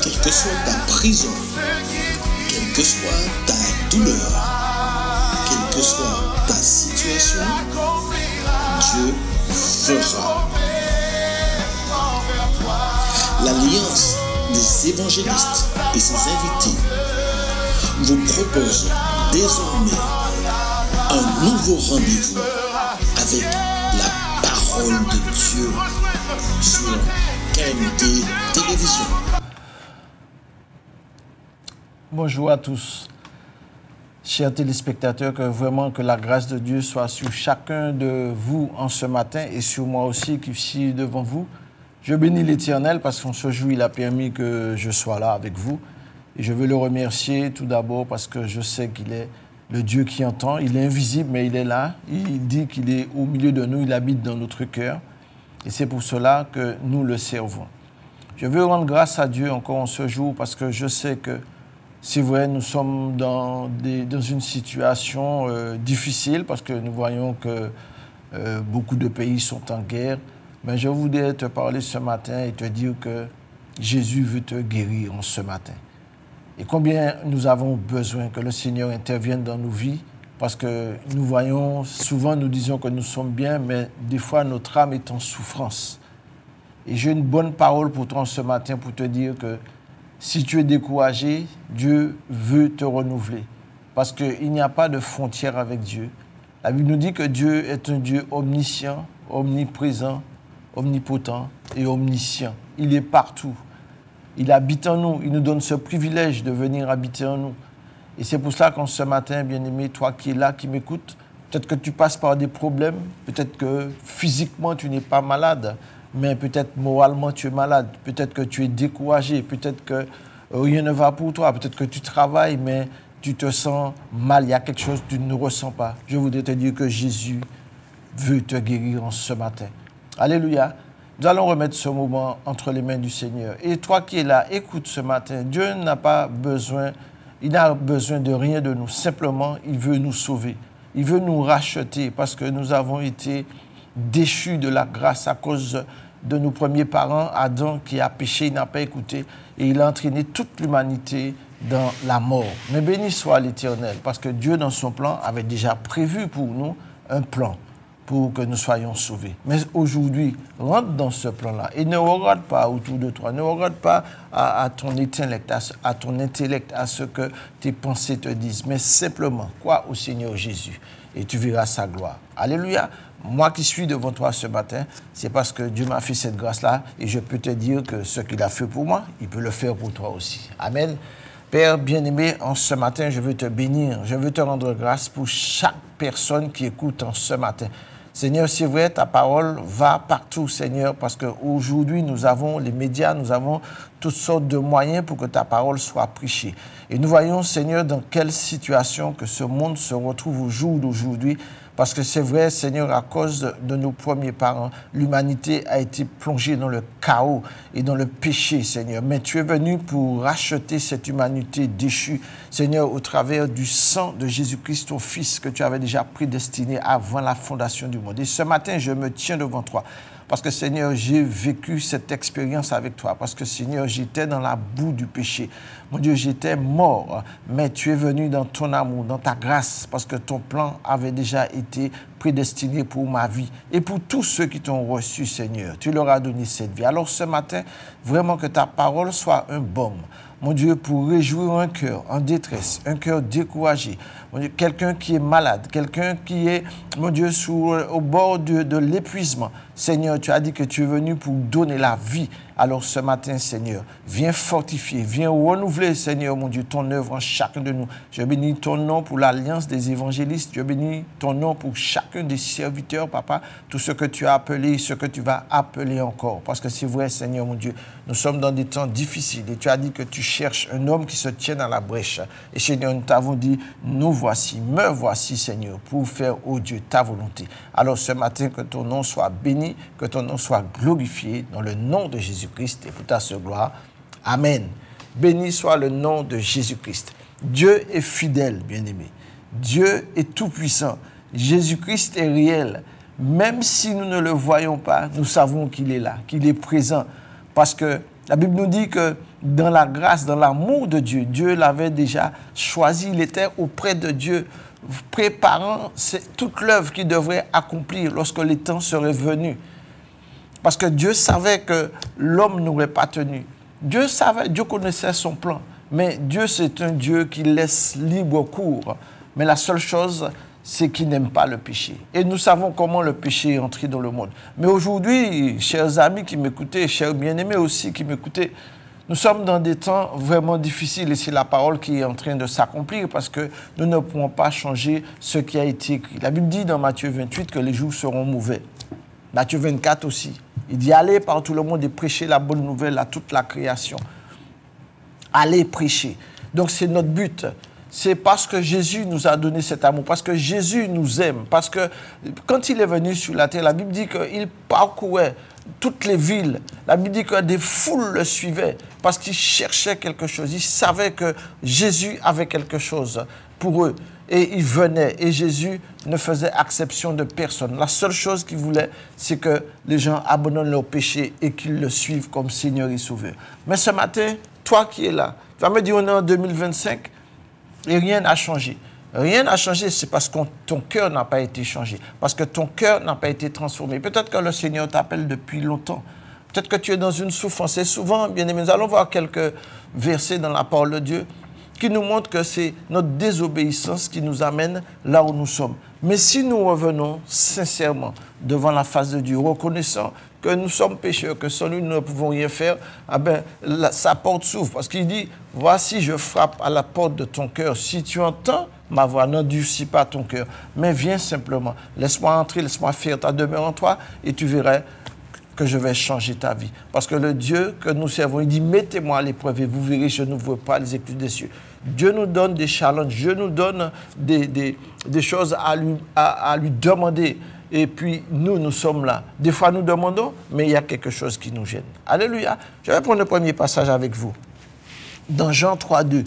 quelle que soit ta prison, quelle que soit ta douleur, quelle que soit ta situation, Dieu fera. L'Alliance des évangélistes et ses invités vous propose désormais un nouveau rendez-vous avec la parole de Dieu sur KMD Télévision. Bonjour à tous, chers téléspectateurs, que la grâce de Dieu soit sur chacun de vous en ce matin et sur moi aussi qui suis devant vous. Je bénis l'Éternel parce qu'en ce jour, il a permis que je sois là avec vous. Et je veux le remercier tout d'abord parce que je sais qu'il est le Dieu qui entend. Il est invisible, mais il est là. Il dit qu'il est au milieu de nous, il habite dans notre cœur. Et c'est pour cela que nous le servons. Je veux rendre grâce à Dieu encore en ce jour parce que je sais que c'est vrai, nous sommes dans une situation difficile parce que nous voyons que beaucoup de pays sont en guerre. Mais je voudrais te parler ce matin et te dire que Jésus veut te guérir en ce matin. Et combien nous avons besoin que le Seigneur intervienne dans nos vies parce que nous voyons, souvent nous disons que nous sommes bien, mais des fois notre âme est en souffrance. Et j'ai une bonne parole pour toi ce matin pour te dire que si tu es découragé, Dieu veut te renouveler parce qu'il n'y a pas de frontière avec Dieu. La Bible nous dit que Dieu est un Dieu omniscient, omniprésent, omnipotent et omniscient. Il est partout. Il habite en nous. Il nous donne ce privilège de venir habiter en nous. Et c'est pour cela qu'en ce matin, bien-aimé, toi qui es là, qui m'écoutes, peut-être que tu passes par des problèmes, peut-être que physiquement tu n'es pas malade, mais peut-être moralement tu es malade, peut-être que tu es découragé, peut-être que rien ne va pour toi, peut-être que tu travailles, mais tu te sens mal, il y a quelque chose que tu ne ressens pas. Je voudrais te dire que Jésus veut te guérir en ce matin. Alléluia. Nous allons remettre ce moment entre les mains du Seigneur. Et toi qui es là, écoute ce matin. Dieu n'a pas besoin, il n'a besoin de rien de nous. Simplement, il veut nous sauver. Il veut nous racheter parce que nous avons été déchus de la grâce à cause de nos premiers parents. Adam qui a péché, il n'a pas écouté. Et il a entraîné toute l'humanité dans la mort. Mais béni soit l'Éternel parce que Dieu, dans son plan, avait déjà prévu pour nous un plan pour que nous soyons sauvés. Mais aujourd'hui, rentre dans ce plan-là et ne regarde pas autour de toi, ne regarde pas à ton intellect, à ce que tes pensées te disent, mais simplement, crois au Seigneur Jésus et tu verras sa gloire. Alléluia. Moi qui suis devant toi ce matin, c'est parce que Dieu m'a fait cette grâce-là et je peux te dire que ce qu'il a fait pour moi, il peut le faire pour toi aussi. Amen. Père bien-aimé, en ce matin, je veux te bénir, je veux te rendre grâce pour chaque personne qui écoute en ce matin. Seigneur, c'est vrai, ta parole va partout, Seigneur, parce qu'aujourd'hui, nous avons les médias, nous avons toutes sortes de moyens pour que ta parole soit prêchée. Et nous voyons, Seigneur, dans quelle situation que ce monde se retrouve au jour d'aujourd'hui, parce que c'est vrai, Seigneur, à cause de nos premiers parents, l'humanité a été plongée dans le chaos et dans le péché, Seigneur. Mais tu es venu pour racheter cette humanité déchue, Seigneur, au travers du sang de Jésus-Christ, ton Fils, que tu avais déjà prédestiné avant la fondation du monde. Et ce matin, je me tiens devant toi. Parce que, Seigneur, j'ai vécu cette expérience avec toi. Parce que, Seigneur, j'étais dans la boue du péché. Mon Dieu, j'étais mort. Mais tu es venu dans ton amour, dans ta grâce. Parce que ton plan avait déjà été prédestiné pour ma vie. Et pour tous ceux qui t'ont reçu, Seigneur, tu leur as donné cette vie. Alors, ce matin, vraiment que ta parole soit un baume. Mon Dieu, pour réjouir un cœur en détresse, un cœur découragé, mon Dieu, quelqu'un qui est malade, quelqu'un qui est, mon Dieu, au bord de l'épuisement. Seigneur, tu as dit que tu es venu pour donner la vie. Alors ce matin, Seigneur, viens fortifier, viens renouveler, Seigneur, mon Dieu, ton œuvre en chacun de nous. Je bénis ton nom pour l'Alliance des évangélistes. Je bénis ton nom pour chacun des serviteurs, Papa, tout ce que tu as appelé, ce que tu vas appeler encore. Parce que c'est vrai, Seigneur, mon Dieu, nous sommes dans des temps difficiles et tu as dit que tu cherches un homme qui se tient dans la brèche. Et Seigneur, nous t'avons dit, nous voici, me voici, Seigneur, pour faire, oh Dieu, ta volonté. Alors ce matin, que ton nom soit béni, que ton nom soit glorifié dans le nom de Jésus-Christ et pour ta seule gloire. Amen. Béni soit le nom de Jésus-Christ. Dieu est fidèle, bien-aimé. Dieu est tout-puissant. Jésus-Christ est réel. Même si nous ne le voyons pas, nous savons qu'il est là, qu'il est présent. Parce que la Bible nous dit que dans la grâce, dans l'amour de Dieu. Dieu l'avait déjà choisi, il était auprès de Dieu, préparant toute l'œuvre qu'il devrait accomplir lorsque les temps seraient venus. Parce que Dieu savait que l'homme n'aurait pas tenu. Dieu savait, Dieu connaissait son plan. Mais Dieu, c'est un Dieu qui laisse libre cours. Mais la seule chose, c'est qu'il n'aime pas le péché. Et nous savons comment le péché est entré dans le monde. Mais aujourd'hui, chers amis qui m'écoutez, chers bien-aimés aussi qui m'écoutez, nous sommes dans des temps vraiment difficiles et c'est la parole qui est en train de s'accomplir parce que nous ne pouvons pas changer ce qui a été écrit. La Bible dit dans Matthieu 28 que les jours seront mauvais. Matthieu 24 aussi. Il dit, allez par tout le monde et prêchez la bonne nouvelle à toute la création. Allez prêcher. Donc c'est notre but. C'est parce que Jésus nous a donné cet amour, parce que Jésus nous aime, parce que quand il est venu sur la terre, la Bible dit qu'il parcourait toutes les villes. La Bible dit que des foules le suivaient parce qu'il cherchait quelque chose. Il savait que Jésus avait quelque chose pour eux. Et il venait. Et Jésus ne faisait exception de personne. La seule chose qu'il voulait, c'est que les gens abandonnent leurs péchés et qu'ils le suivent comme Seigneur et Sauveur. Mais ce matin, toi qui es là, tu vas me dire, on est en 2025 et rien n'a changé. Rien n'a changé, c'est parce que ton cœur n'a pas été changé. Parce que ton cœur n'a pas été transformé. Peut-être que le Seigneur t'appelle depuis longtemps. Peut-être que tu es dans une souffrance. Et souvent, bien aimés, nous allons voir quelques versets dans la parole de Dieu qui nous montrent que c'est notre désobéissance qui nous amène là où nous sommes. Mais si nous revenons sincèrement devant la face de Dieu, reconnaissant que nous sommes pécheurs, que sans lui nous ne pouvons rien faire, ah ben, sa porte s'ouvre. Parce qu'il dit, voici, je frappe à la porte de ton cœur. Si tu entends ma voix, n'endurcis pas ton cœur, mais viens simplement. Laisse-moi entrer, laisse-moi faire ta demeure en toi et tu verras que je vais changer ta vie. Parce que le Dieu que nous servons, il dit, mettez-moi à l'épreuve et vous verrez, je n'ouvre pas les écluses des cieux. Dieu nous donne des challenges, Dieu nous donne des choses à lui demander. Et puis, nous sommes là. Des fois, nous demandons, mais il y a quelque chose qui nous gêne. Alléluia. Je vais prendre le premier passage avec vous. Dans Jean 3,2.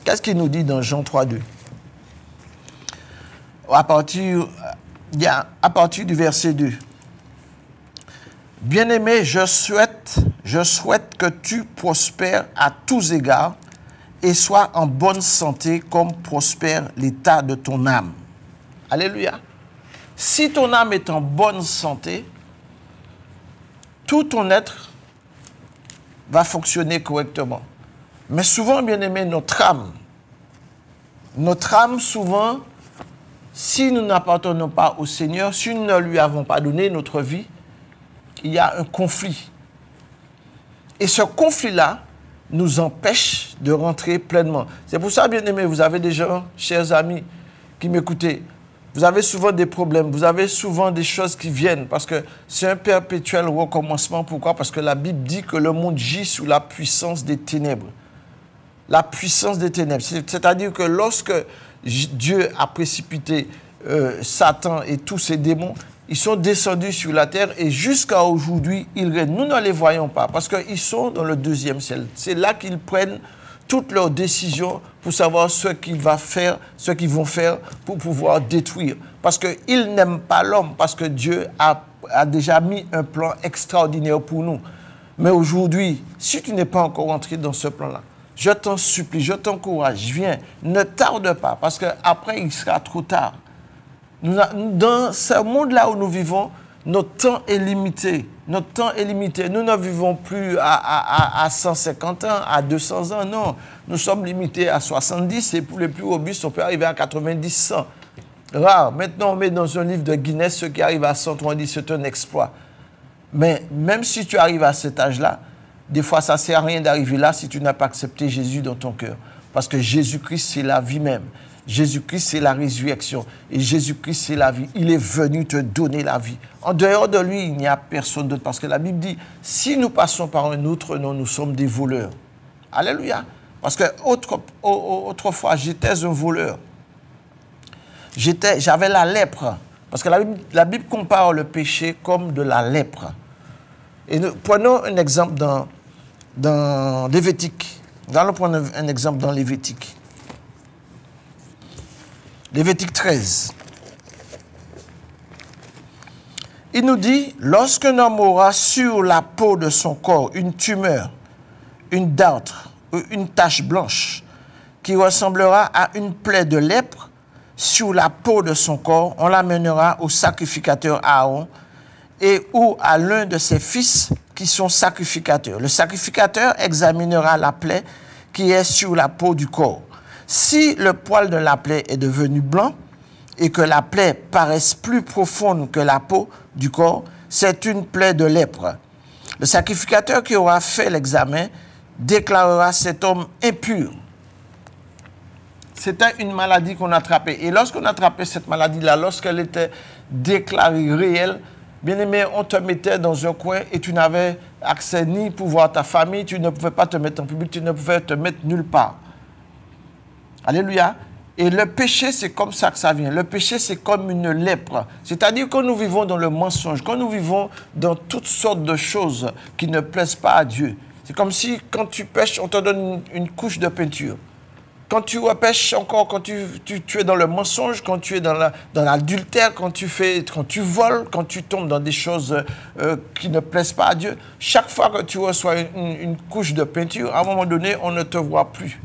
Qu'est-ce qu'il nous dit dans Jean 3,2? À partir du verset 2. Bien-aimé, je souhaite que tu prospères à tous égards et sois en bonne santé comme prospère l'état de ton âme. Alléluia. Si ton âme est en bonne santé, tout ton être va fonctionner correctement. Mais souvent, bien-aimé, notre âme, souvent, si nous n'appartenons pas au Seigneur, si nous ne lui avons pas donné notre vie, il y a un conflit. Et ce conflit-là nous empêche de rentrer pleinement. C'est pour ça, bien-aimés, vous avez des gens, chers amis, qui m'écoutez, vous avez souvent des problèmes, vous avez souvent des choses qui viennent, parce que c'est un perpétuel recommencement. Pourquoi? Parce que la Bible dit que le monde gît sous la puissance des ténèbres. La puissance des ténèbres. C'est-à-dire que lorsque Dieu a précipité Satan et tous ses démons, ils sont descendus sur la terre et jusqu'à aujourd'hui, ils règnent. Nous ne les voyons pas parce qu'ils sont dans le deuxième ciel. C'est là qu'ils prennent toutes leurs décisions pour savoir ce qu'ils vont faire pour pouvoir détruire. Parce qu'ils n'aiment pas l'homme, parce que Dieu a déjà mis un plan extraordinaire pour nous. Mais aujourd'hui, si tu n'es pas encore entré dans ce plan-là, je t'en supplie, je t'encourage, viens, ne tarde pas, parce qu'après, il sera trop tard. Dans ce monde-là où nous vivons, notre temps est limité. Notre temps est limité. Nous ne vivons plus à 150 ans, à 200 ans, non. Nous sommes limités à 70 et pour les plus robustes, on peut arriver à 90, 100. Rare. Maintenant, on met dans un livre de Guinness ceux qui arrivent à 100, on dit c'est un exploit. Mais même si tu arrives à cet âge-là, des fois, ça ne sert à rien d'arriver là si tu n'as pas accepté Jésus dans ton cœur. Parce que Jésus-Christ, c'est la vie même. Jésus-Christ, c'est la résurrection. Et Jésus-Christ, c'est la vie. Il est venu te donner la vie. En dehors de lui, il n'y a personne d'autre. Parce que la Bible dit, si nous passons par un autre nom, nous sommes des voleurs. Alléluia. Parce que autrefois, j'étais un voleur. J'avais la lèpre. Parce que la Bible compare le péché comme de la lèpre. Et prenons un exemple dans Lévitique. Nous allons prendre un exemple dans Lévitique. Lévitique 13. Il nous dit, lorsqu'un homme aura sur la peau de son corps une tumeur une dartre ou une tache blanche qui ressemblera à une plaie de lèpre sur la peau de son corps. On l'amènera au sacrificateur Aaron et ou à l'un de ses fils qui sont sacrificateurs. Le sacrificateur examinera la plaie qui est sur la peau du corps. Si le poil de la plaie est devenu blanc et que la plaie paraisse plus profonde que la peau du corps, c'est une plaie de lèpre. Le sacrificateur qui aura fait l'examen déclarera cet homme impur. C'était une maladie qu'on attrapait. Et lorsqu'on attrapait cette maladie-là, lorsqu'elle était déclarée réelle, bien aimé, on te mettait dans un coin et tu n'avais accès ni pour voir ta famille, tu ne pouvais pas te mettre en public, tu ne pouvais te mettre nulle part. Alléluia. Et le péché, c'est comme ça que ça vient. Le péché, c'est comme une lèpre. C'est-à-dire que nous vivons dans le mensonge, quand nous vivons dans toutes sortes de choses qui ne plaisent pas à Dieu. C'est comme si, quand tu pêches, on te donne une couche de peinture. Quand tu repêches encore, quand tu es dans le mensonge, quand tu es dans l'adultère, quand tu voles, quand tu tombes dans des choses qui ne plaisent pas à Dieu, chaque fois que tu reçois une couche de peinture, à un moment donné, on ne te voit plus.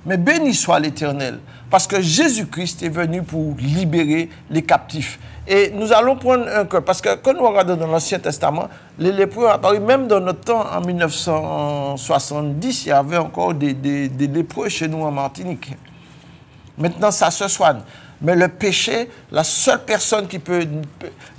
Mais béni soit l'Éternel, parce que Jésus-Christ est venu pour libérer les captifs. Et nous allons prendre un cœur, parce que quand nous regardons dans l'Ancien Testament, les lépreux ont apparu, même dans notre temps, en 1970, il y avait encore des lépreux chez nous en Martinique. Maintenant, ça se soigne. Mais le péché, la seule personne qui peut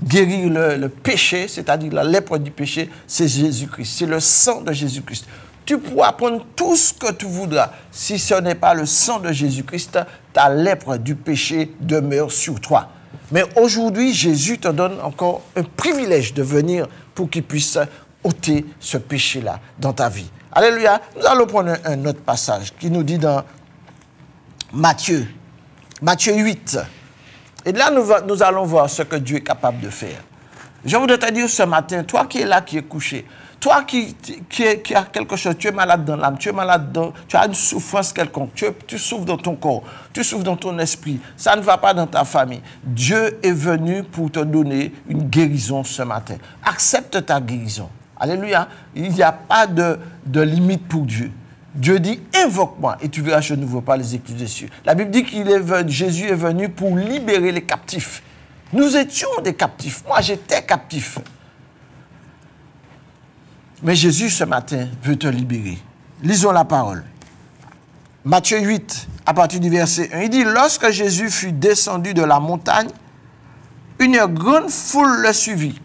guérir le péché, c'est-à-dire la lèpre du péché, c'est Jésus-Christ. C'est le sang de Jésus-Christ. Tu pourras prendre tout ce que tu voudras. Si ce n'est pas le sang de Jésus-Christ, ta lèpre du péché demeure sur toi. Mais aujourd'hui, Jésus te donne encore un privilège de venir pour qu'il puisse ôter ce péché-là dans ta vie. Alléluia. Nous allons prendre un autre passage qui nous dit dans Matthieu 8. Et là, nous allons voir ce que Dieu est capable de faire. Je voudrais te dire ce matin, toi qui es là, qui es couché, toi qui as quelque chose, tu es malade dans l'âme, tu as une souffrance quelconque, tu souffres dans ton corps, tu souffres dans ton esprit, ça ne va pas dans ta famille. Dieu est venu pour te donner une guérison ce matin. Accepte ta guérison. Alléluia. Il n'y a pas de limite pour Dieu. Dieu dit, invoque-moi et tu verras, je n'ouvre pas les écluses des cieux. La Bible dit que Jésus est venu pour libérer les captifs. Nous étions des captifs. Moi, j'étais captif. Mais Jésus, ce matin, veut te libérer. Lisons la parole. Matthieu 8, à partir du verset 1. Il dit, lorsque Jésus fut descendu de la montagne, une grande foule le suivit.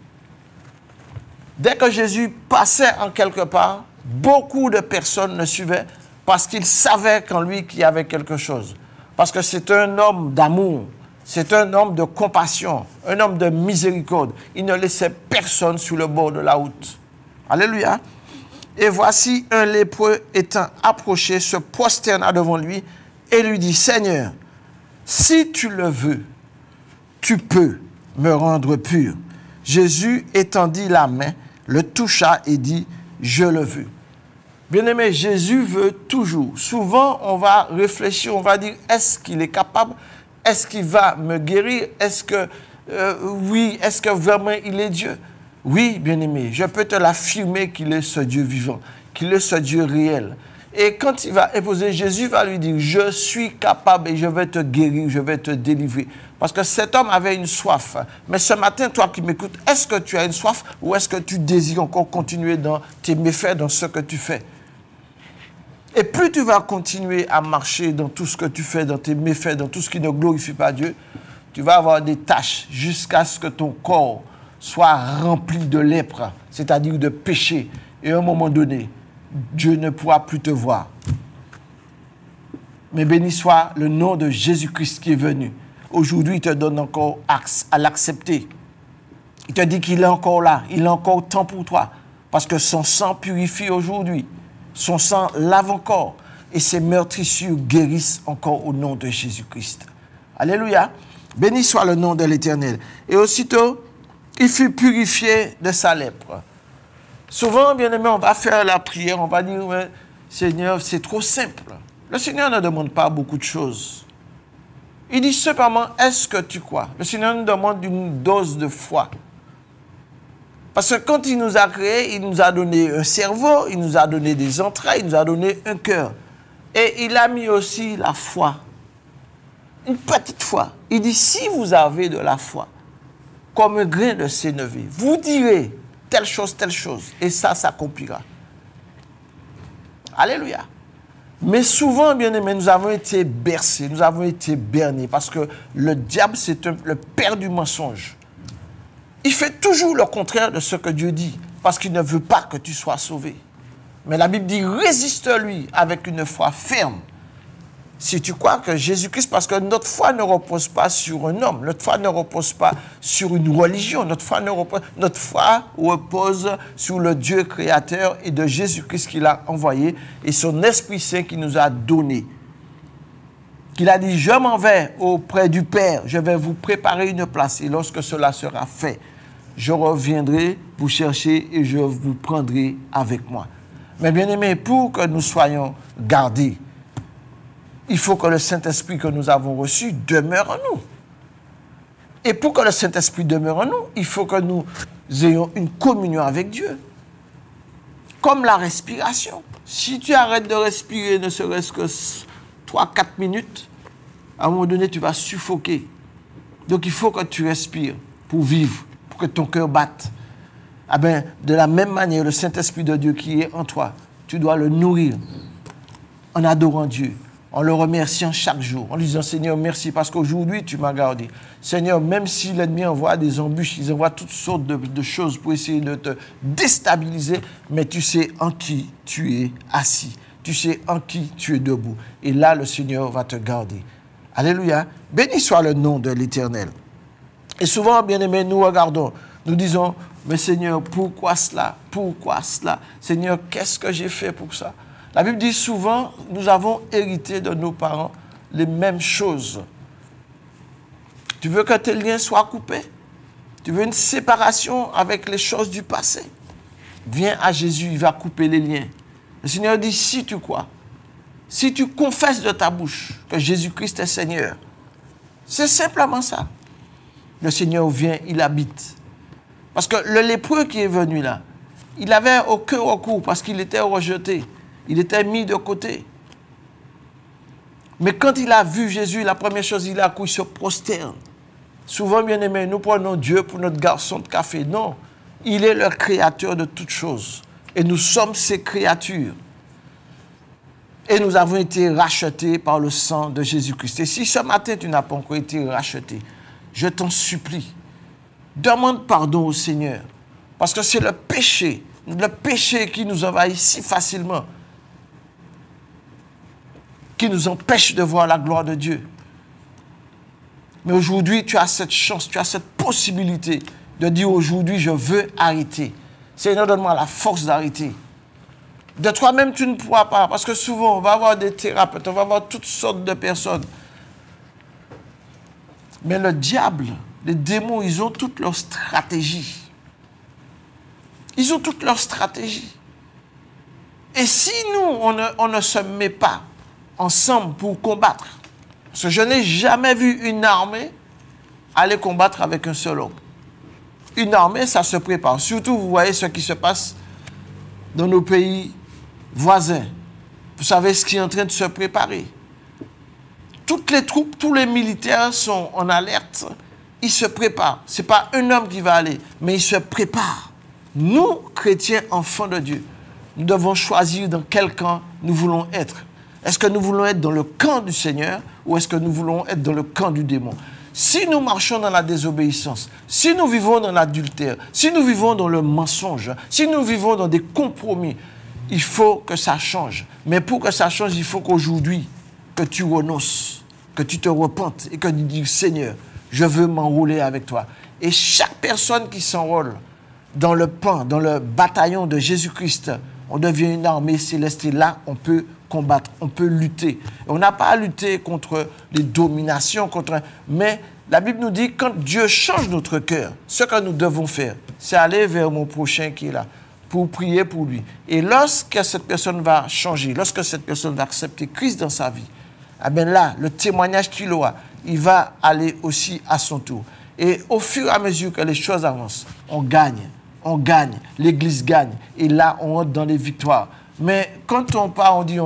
Dès que Jésus passait en quelque part, beaucoup de personnes le suivaient parce qu'ils savaient qu'en lui qu'il y avait quelque chose. Parce que c'est un homme d'amour. C'est un homme de compassion, un homme de miséricorde. Il ne laissait personne sur le bord de la route. Alléluia. Et voici un lépreux étant approché, se prosterna devant lui et lui dit, Seigneur, si tu le veux, tu peux me rendre pur. Jésus étendit la main, le toucha et dit, je le veux. Bien-aimé, Jésus veut toujours. Souvent, on va réfléchir, on va dire, est-ce qu'il est capable? Est-ce qu'il va me guérir? Est-ce que, oui, est-ce que vraiment il est Dieu? Oui, bien-aimé, je peux te l'affirmer qu'il est ce Dieu vivant, qu'il est ce Dieu réel. Et quand il va imposer, Jésus va lui dire, je suis capable et je vais te guérir, je vais te délivrer. Parce que cet homme avait une soif. Mais ce matin, toi qui m'écoutes, est-ce que tu as une soif ou est-ce que tu désires encore continuer dans tes méfaits, dans ce que tu fais? Et plus tu vas continuer à marcher dans tout ce que tu fais, dans tes méfaits, dans tout ce qui ne glorifie pas Dieu, tu vas avoir des tâches jusqu'à ce que ton corps soit rempli de lèpre, c'est-à-dire de péché. Et à un moment donné, Dieu ne pourra plus te voir. Mais béni soit le nom de Jésus-Christ qui est venu. Aujourd'hui, il te donne encore axe à l'accepter. Il te dit qu'il est encore là, il a encore temps pour toi. Parce que son sang purifie aujourd'hui. Son sang lave encore. Et ses meurtrissures guérissent encore au nom de Jésus-Christ. Alléluia. Béni soit le nom de l'Éternel. Et aussitôt, il fut purifié de sa lèpre. Souvent, bien aimé, on va faire la prière, on va dire, ouais, Seigneur, c'est trop simple. Le Seigneur ne demande pas beaucoup de choses. Il dit simplement, est-ce que tu crois? Le Seigneur nous demande une dose de foi. Parce que quand il nous a créés, il nous a donné un cerveau, il nous a donné des entrailles, il nous a donné un cœur. Et il a mis aussi la foi. Une petite foi. Il dit, si vous avez de la foi, comme un grain de sénévé, vous direz telle chose, et ça s'accomplira. Alléluia. Mais souvent, bien aimés, nous avons été bercés, nous avons été bernés, parce que le diable, c'est le père du mensonge. Il fait toujours le contraire de ce que Dieu dit, parce qu'il ne veut pas que tu sois sauvé. Mais la Bible dit, résiste-lui avec une foi ferme. Si tu crois que Jésus-Christ, parce que notre foi ne repose pas sur un homme, notre foi ne repose pas sur une religion, notre foi repose sur le Dieu créateur et de Jésus-Christ qu'il a envoyé et son Esprit Saint qui nous a donné. Qu'il a dit, je m'en vais auprès du Père, je vais vous préparer une place et lorsque cela sera fait, je reviendrai vous chercher et je vous prendrai avec moi. Mais bien aimés, pour que nous soyons gardés, il faut que le Saint-Esprit que nous avons reçu demeure en nous. Et pour que le Saint-Esprit demeure en nous, il faut que nous ayons une communion avec Dieu. Comme la respiration. Si tu arrêtes de respirer ne serait-ce que 3-4 minutes, à un moment donné, tu vas suffoquer. Donc il faut que tu respires pour vivre, pour que ton cœur batte. Ah ben, de la même manière, le Saint-Esprit de Dieu qui est en toi, tu dois le nourrir en adorant Dieu, en le remerciant chaque jour, en lui disant, Seigneur, merci parce qu'aujourd'hui, tu m'as gardé. Seigneur, même si l'ennemi envoie des embûches, ils envoient toutes sortes de choses pour essayer de te déstabiliser, mais tu sais en qui tu es assis. Tu sais en qui tu es debout. Et là, le Seigneur va te garder. Alléluia. Béni soit le nom de l'Éternel. Et souvent, bien aimés, nous regardons, nous disons, mais Seigneur, pourquoi cela? Pourquoi cela? Seigneur, qu'est-ce que j'ai fait pour ça? La Bible dit souvent, nous avons hérité de nos parents les mêmes choses. Tu veux que tes liens soient coupés? Tu veux une séparation avec les choses du passé? Viens à Jésus, il va couper les liens. Le Seigneur dit, si tu crois, si tu confesses de ta bouche que Jésus-Christ est Seigneur, c'est simplement ça. Le Seigneur vient, il habite. Parce que le lépreux qui est venu là, il n'avait aucun recours parce qu'il était rejeté. Il était mis de côté. Mais quand il a vu Jésus, la première chose, il a couru, il se prosterne. Souvent, bien aimé, nous prenons Dieu pour notre garçon de café. Non, il est le créateur de toutes choses. Et nous sommes ses créatures. Et nous avons été rachetés par le sang de Jésus-Christ. Et si ce matin, tu n'as pas encore été racheté, je t'en supplie, demande pardon au Seigneur. Parce que c'est le péché qui nous envahit si facilement, qui nous empêche de voir la gloire de Dieu. Mais aujourd'hui, tu as cette chance, tu as cette possibilité de dire aujourd'hui, je veux arrêter. Seigneur, donne-moi la force d'arrêter. De toi-même, tu ne pourras pas, parce que souvent, on va avoir des thérapeutes, on va avoir toutes sortes de personnes. Mais le diable, les démons, ils ont toutes leurs stratégies. Ils ont toutes leurs stratégies. Et si nous, on ne se met pas ensemble pour combattre, parce que je n'ai jamais vu une armée aller combattre avec un seul homme. Une armée, ça se prépare. Surtout, vous voyez ce qui se passe dans nos pays voisins. Vous savez ce qui est en train de se préparer. Toutes les troupes, tous les militaires sont en alerte. Ils se préparent. Ce n'est pas un homme qui va aller, mais ils se préparent. Nous, chrétiens, enfants de Dieu, nous devons choisir dans quel camp nous voulons être. Est-ce que nous voulons être dans le camp du Seigneur ou est-ce que nous voulons être dans le camp du démon? Si nous marchons dans la désobéissance, si nous vivons dans l'adultère, si nous vivons dans le mensonge, si nous vivons dans des compromis, il faut que ça change. Mais pour que ça change, il faut qu'aujourd'hui, que tu renonces, que tu te repentes et que tu dis, Seigneur, je veux m'enrôler avec toi. Et chaque personne qui s'enrôle dans le pan, dans le bataillon de Jésus-Christ, on devient une armée céleste et là, on peut combattre, on peut lutter. On n'a pas à lutter contre les dominations, mais la Bible nous dit, quand Dieu change notre cœur, ce que nous devons faire, c'est aller vers mon prochain qui est là, pour prier pour lui. Et lorsque cette personne va changer, lorsque cette personne va accepter Christ dans sa vie, eh bien là, le témoignage qu'il aura, il va aller aussi à son tour. Et au fur et à mesure que les choses avancent, on gagne. on gagne, l'Église gagne. Et là, on entre dans les victoires. Mais quand on part, on dit,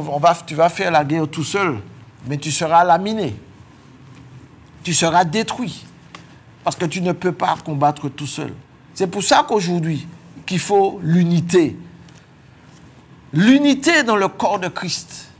tu vas faire la guerre tout seul, mais tu seras laminé. Tu seras détruit. Parce que tu ne peux pas combattre tout seul. C'est pour ça qu'aujourd'hui, qu'il faut l'unité. L'unité dans le corps de Christ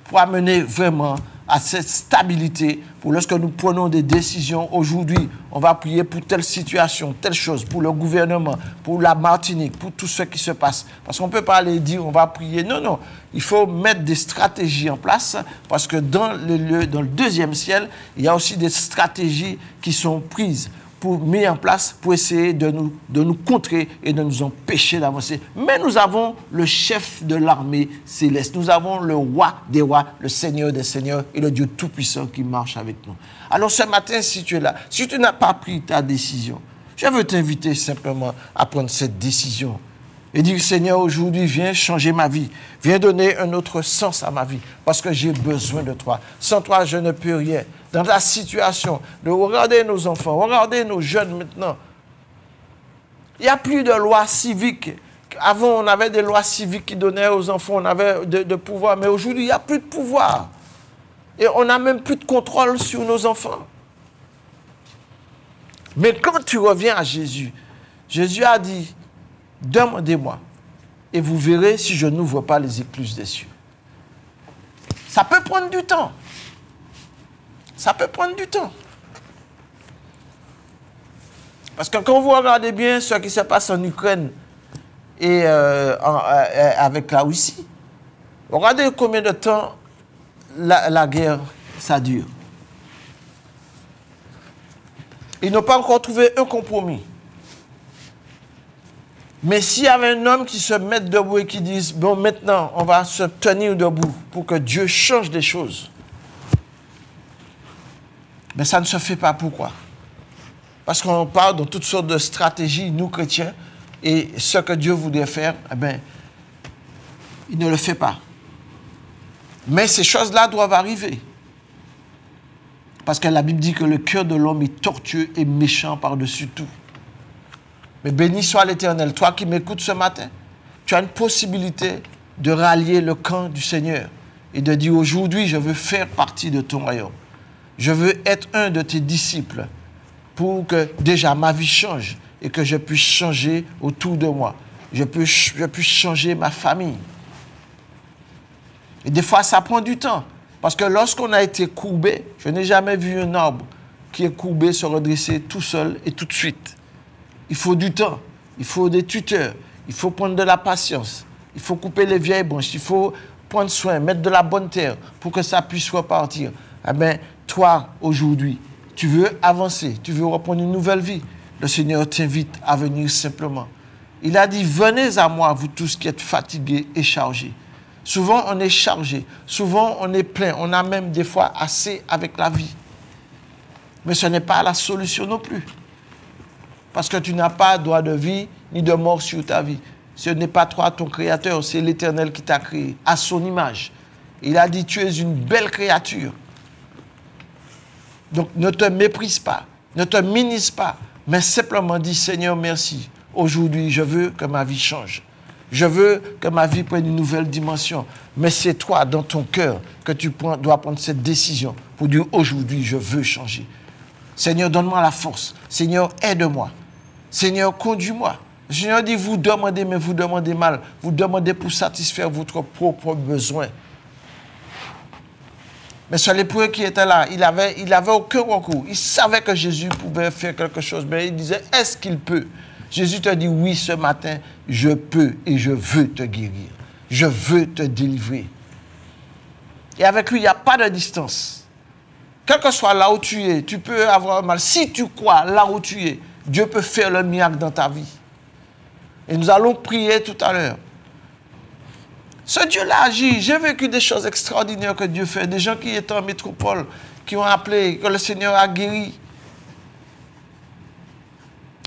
pour amener vraiment à cette stabilité, pour lorsque nous prenons des décisions. Aujourd'hui, on va prier pour telle situation, telle chose, pour le gouvernement, pour la Martinique, pour tout ce qui se passe. Parce qu'on ne peut pas aller dire, on va prier. Non, non. Il faut mettre des stratégies en place, parce que dans le deuxième ciel, il y a aussi des stratégies qui sont prises, mis en place pour essayer de nous contrer et de nous empêcher d'avancer. Mais nous avons le chef de l'armée céleste. Nous avons le roi des rois, le Seigneur des seigneurs et le Dieu tout-puissant qui marche avec nous. Alors ce matin, si tu es là, si tu n'as pas pris ta décision, je veux t'inviter simplement à prendre cette décision. Et dire, Seigneur, aujourd'hui, viens changer ma vie. Viens donner un autre sens à ma vie. Parce que j'ai besoin de toi. Sans toi, je ne peux rien. Dans la situation de regarder nos enfants, regarder nos jeunes maintenant. Il n'y a plus de loi civique. Avant, on avait des lois civiques qui donnaient aux enfants, on avait de pouvoir. Mais aujourd'hui, il n'y a plus de pouvoir. Et on n'a même plus de contrôle sur nos enfants. Mais quand tu reviens à Jésus, Jésus a dit, demandez-moi et vous verrez si je n'ouvre pas les écluses des cieux. Ça peut prendre du temps. Ça peut prendre du temps. Parce que quand vous regardez bien ce qui se passe en Ukraine et avec la Russie, regardez combien de temps la guerre, ça dure. Ils n'ont pas encore trouvé un compromis. Mais s'il y avait un homme qui se met debout et qui dise, bon, maintenant, on va se tenir debout pour que Dieu change des choses. Mais ça ne se fait pas. Pourquoi? Parce qu'on parle de toutes sortes de stratégies, nous chrétiens, et ce que Dieu voudrait faire, eh bien, il ne le fait pas. Mais ces choses-là doivent arriver. Parce que la Bible dit que le cœur de l'homme est tortueux et méchant par-dessus tout. Mais béni soit l'Éternel. Toi qui m'écoutes ce matin, tu as une possibilité de rallier le camp du Seigneur et de dire aujourd'hui, je veux faire partie de ton royaume. Je veux être un de tes disciples pour que déjà ma vie change et que je puisse changer autour de moi. Je puisse changer ma famille. Et des fois, ça prend du temps. Parce que lorsqu'on a été courbé, je n'ai jamais vu un arbre qui est courbé se redresser tout seul et tout de suite. Il faut du temps, il faut des tuteurs, il faut prendre de la patience, il faut couper les vieilles branches, il faut prendre soin, mettre de la bonne terre pour que ça puisse repartir. Eh bien, toi, aujourd'hui, tu veux avancer, tu veux reprendre une nouvelle vie. Le Seigneur t'invite à venir simplement. Il a dit, venez à moi, vous tous qui êtes fatigués et chargés. Souvent, on est chargé, souvent, on est plein, on a même des fois assez avec la vie. Mais ce n'est pas la solution non plus. Parce que tu n'as pas droit de vie ni de mort sur ta vie. Ce n'est pas toi ton créateur, c'est l'Éternel qui t'a créé à son image. Il a dit, tu es une belle créature. Donc ne te méprise pas, ne te minimise pas, mais simplement dis, Seigneur, merci. Aujourd'hui, je veux que ma vie change. Je veux que ma vie prenne une nouvelle dimension. Mais c'est toi, dans ton cœur, que tu dois prendre cette décision pour dire, aujourd'hui, je veux changer. Seigneur, donne-moi la force. Seigneur, aide-moi. Seigneur, conduis-moi. Le Seigneur dit, vous demandez, mais vous demandez mal. Vous demandez pour satisfaire votre propre besoin. Mais ce lépreux qui était là, il avait aucun recours. Il savait que Jésus pouvait faire quelque chose. Mais il disait, est-ce qu'il peut? Jésus te dit, oui, ce matin, je peux et je veux te guérir. Je veux te délivrer. Et avec lui, il n'y a pas de distance. Quel que soit là où tu es, tu peux avoir mal. Si tu crois là où tu es, Dieu peut faire le miracle dans ta vie. Et nous allons prier tout à l'heure. Ce Dieu-là agit. J'ai vécu des choses extraordinaires que Dieu fait. Des gens qui étaient en métropole, qui ont appelé, que le Seigneur a guéri.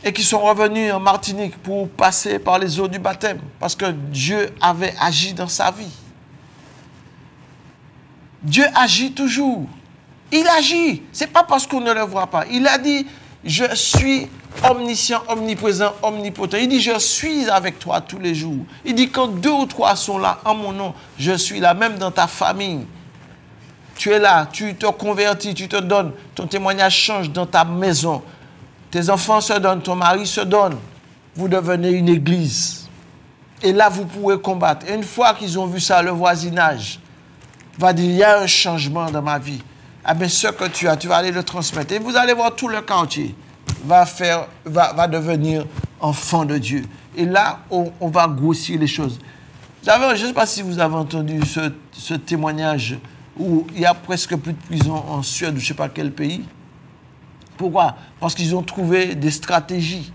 Et qui sont revenus en Martinique pour passer par les eaux du baptême. Parce que Dieu avait agi dans sa vie. Dieu agit toujours. Il agit. Ce n'est pas parce qu'on ne le voit pas. Il a dit, je suis omniscient, omniprésent, omnipotent. Il dit, je suis avec toi tous les jours. Il dit, quand 2 ou 3 sont là en mon nom, je suis là, même dans ta famille. Tu es là, tu te convertis, tu te donnes, ton témoignage change dans ta maison. Tes enfants se donnent, ton mari se donne. Vous devenez une église. Et là, vous pourrez combattre. Et une fois qu'ils ont vu ça, le voisinage va dire, il y a un changement dans ma vie. Ah bien, ce que tu as, tu vas aller le transmettre. Et vous allez voir tout le quartier va devenir enfant de Dieu. Et là, on va grossir les choses. Je ne sais pas si vous avez entendu ce témoignage où il y a presque plus de prison en Suède ou je ne sais pas quel pays. Pourquoi? Parce qu'ils ont trouvé des stratégies.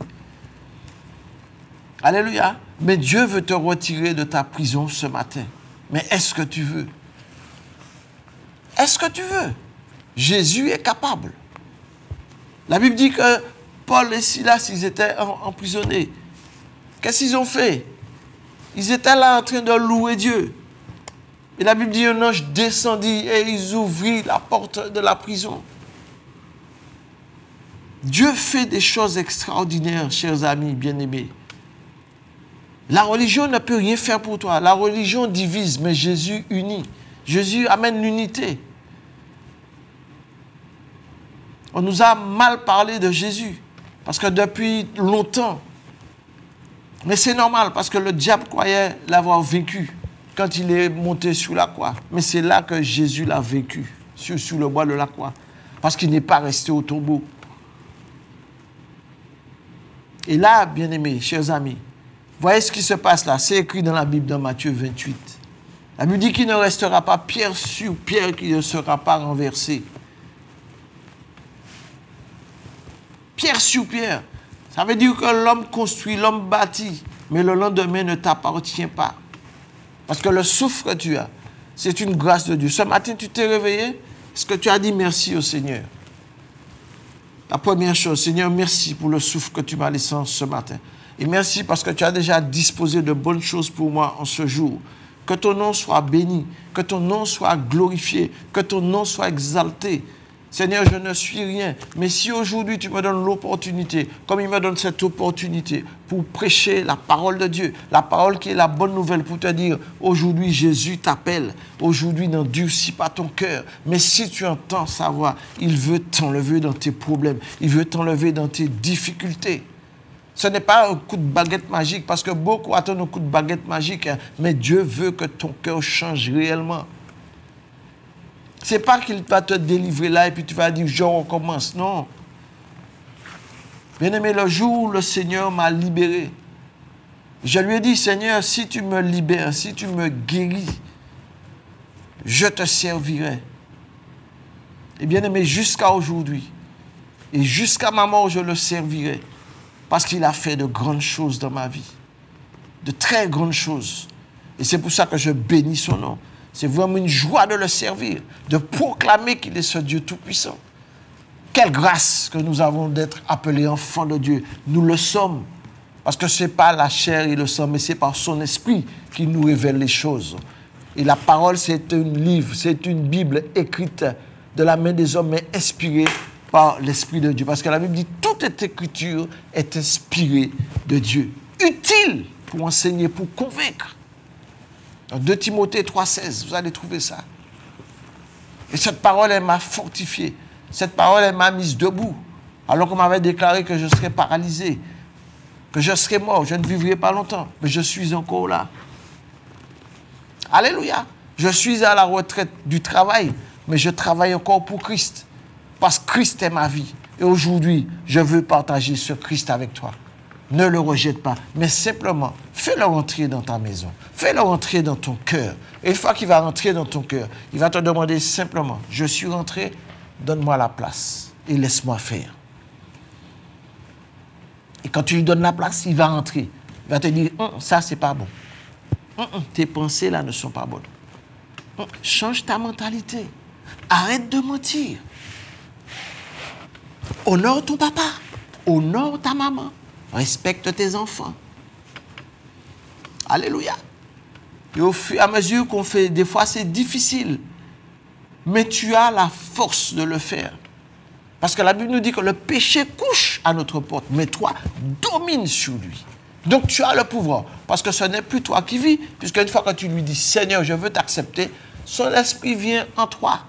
Alléluia. Mais Dieu veut te retirer de ta prison ce matin. Mais est-ce que tu veux? Est-ce que tu veux? Jésus est capable. La Bible dit que Paul et Silas, ils étaient emprisonnés. Qu'est-ce qu'ils ont fait? Ils étaient là en train de louer Dieu. Et la Bible dit un ange descendit et ils ouvrirent la porte de la prison. Dieu fait des choses extraordinaires, chers amis bien-aimés. La religion ne peut rien faire pour toi. La religion divise, mais Jésus unit. Jésus amène l'unité. On nous a mal parlé de Jésus, parce que depuis longtemps, mais c'est normal, parce que le diable croyait l'avoir vaincu quand il est monté sur la croix. Mais c'est là que Jésus l'a vaincu, sur le bois de la croix, parce qu'il n'est pas resté au tombeau. Et là, bien-aimés, chers amis, voyez ce qui se passe là. C'est écrit dans la Bible, dans Matthieu 28. La Bible dit qu'il ne restera pas pierre sur pierre qui ne sera pas renversée. Pierre sur pierre. Ça veut dire que l'homme construit, l'homme bâtit, mais le lendemain ne t'appartient pas. Parce que le souffle que tu as, c'est une grâce de Dieu. Ce matin, tu t'es réveillé, est-ce que tu as dit merci au Seigneur? La première chose, Seigneur, merci pour le souffle que tu m'as laissé ce matin. Et merci parce que tu as déjà disposé de bonnes choses pour moi en ce jour. Que ton nom soit béni, que ton nom soit glorifié, que ton nom soit exalté. Seigneur, je ne suis rien, mais si aujourd'hui tu me donnes l'opportunité, comme il me donne cette opportunité, pour prêcher la parole de Dieu, la parole qui est la bonne nouvelle, pour te dire, aujourd'hui Jésus t'appelle, aujourd'hui n'endurcis pas ton cœur, mais si tu entends sa voix, il veut t'enlever dans tes problèmes, il veut t'enlever dans tes difficultés. Ce n'est pas un coup de baguette magique, parce que beaucoup attendent un coup de baguette magique, hein, mais Dieu veut que ton cœur change réellement. Ce n'est pas qu'il va te délivrer là et puis tu vas dire, je recommence. Non. Bien-aimé, le jour où le Seigneur m'a libéré, je lui ai dit, Seigneur, si tu me libères, si tu me guéris, je te servirai. Et bien-aimé, jusqu'à aujourd'hui, et jusqu'à ma mort, je le servirai. Parce qu'il a fait de grandes choses dans ma vie. De très grandes choses. Et c'est pour ça que je bénis son nom. C'est vraiment une joie de le servir, de proclamer qu'il est ce Dieu tout-puissant. Quelle grâce que nous avons d'être appelés enfants de Dieu. Nous le sommes. Parce que ce n'est pas la chair et le sang, mais c'est par son esprit qui nous révèle les choses. Et la parole, c'est un livre, c'est une Bible écrite de la main des hommes, mais inspirée par l'Esprit de Dieu. Parce que la Bible dit, toute écriture est inspirée de Dieu. Utile pour enseigner, pour convaincre. Dans 2 Timothée 3,16, vous allez trouver ça. Et cette parole, elle m'a fortifié. Cette parole, elle m'a mise debout. Alors qu'on m'avait déclaré que je serais paralysé, que je serais mort, je ne vivrai pas longtemps. Mais je suis encore là. Alléluia. Je suis à la retraite du travail, mais je travaille encore pour Christ. Parce que Christ est ma vie. Et aujourd'hui, je veux partager ce Christ avec toi. Ne le rejette pas, mais simplement, fais-le rentrer dans ta maison. Fais-le rentrer dans ton cœur. Et une fois qu'il va rentrer dans ton cœur, il va te demander simplement, je suis rentré, donne-moi la place et laisse-moi faire. Et quand tu lui donnes la place, il va rentrer. Il va te dire, ça, c'est pas bon. Tes pensées, là, ne sont pas bonnes. Change ta mentalité. Arrête de mentir. Honore ton papa. Honore ta maman. Respecte tes enfants. Alléluia. Et au fur et à mesure qu'on fait, des fois c'est difficile, mais tu as la force de le faire. Parce que la Bible nous dit que le péché couche à notre porte, mais toi, domine sur lui. Donc tu as le pouvoir, parce que ce n'est plus toi qui vis, puisque une fois que tu lui dis, Seigneur, je veux t'accepter, son esprit vient en toi.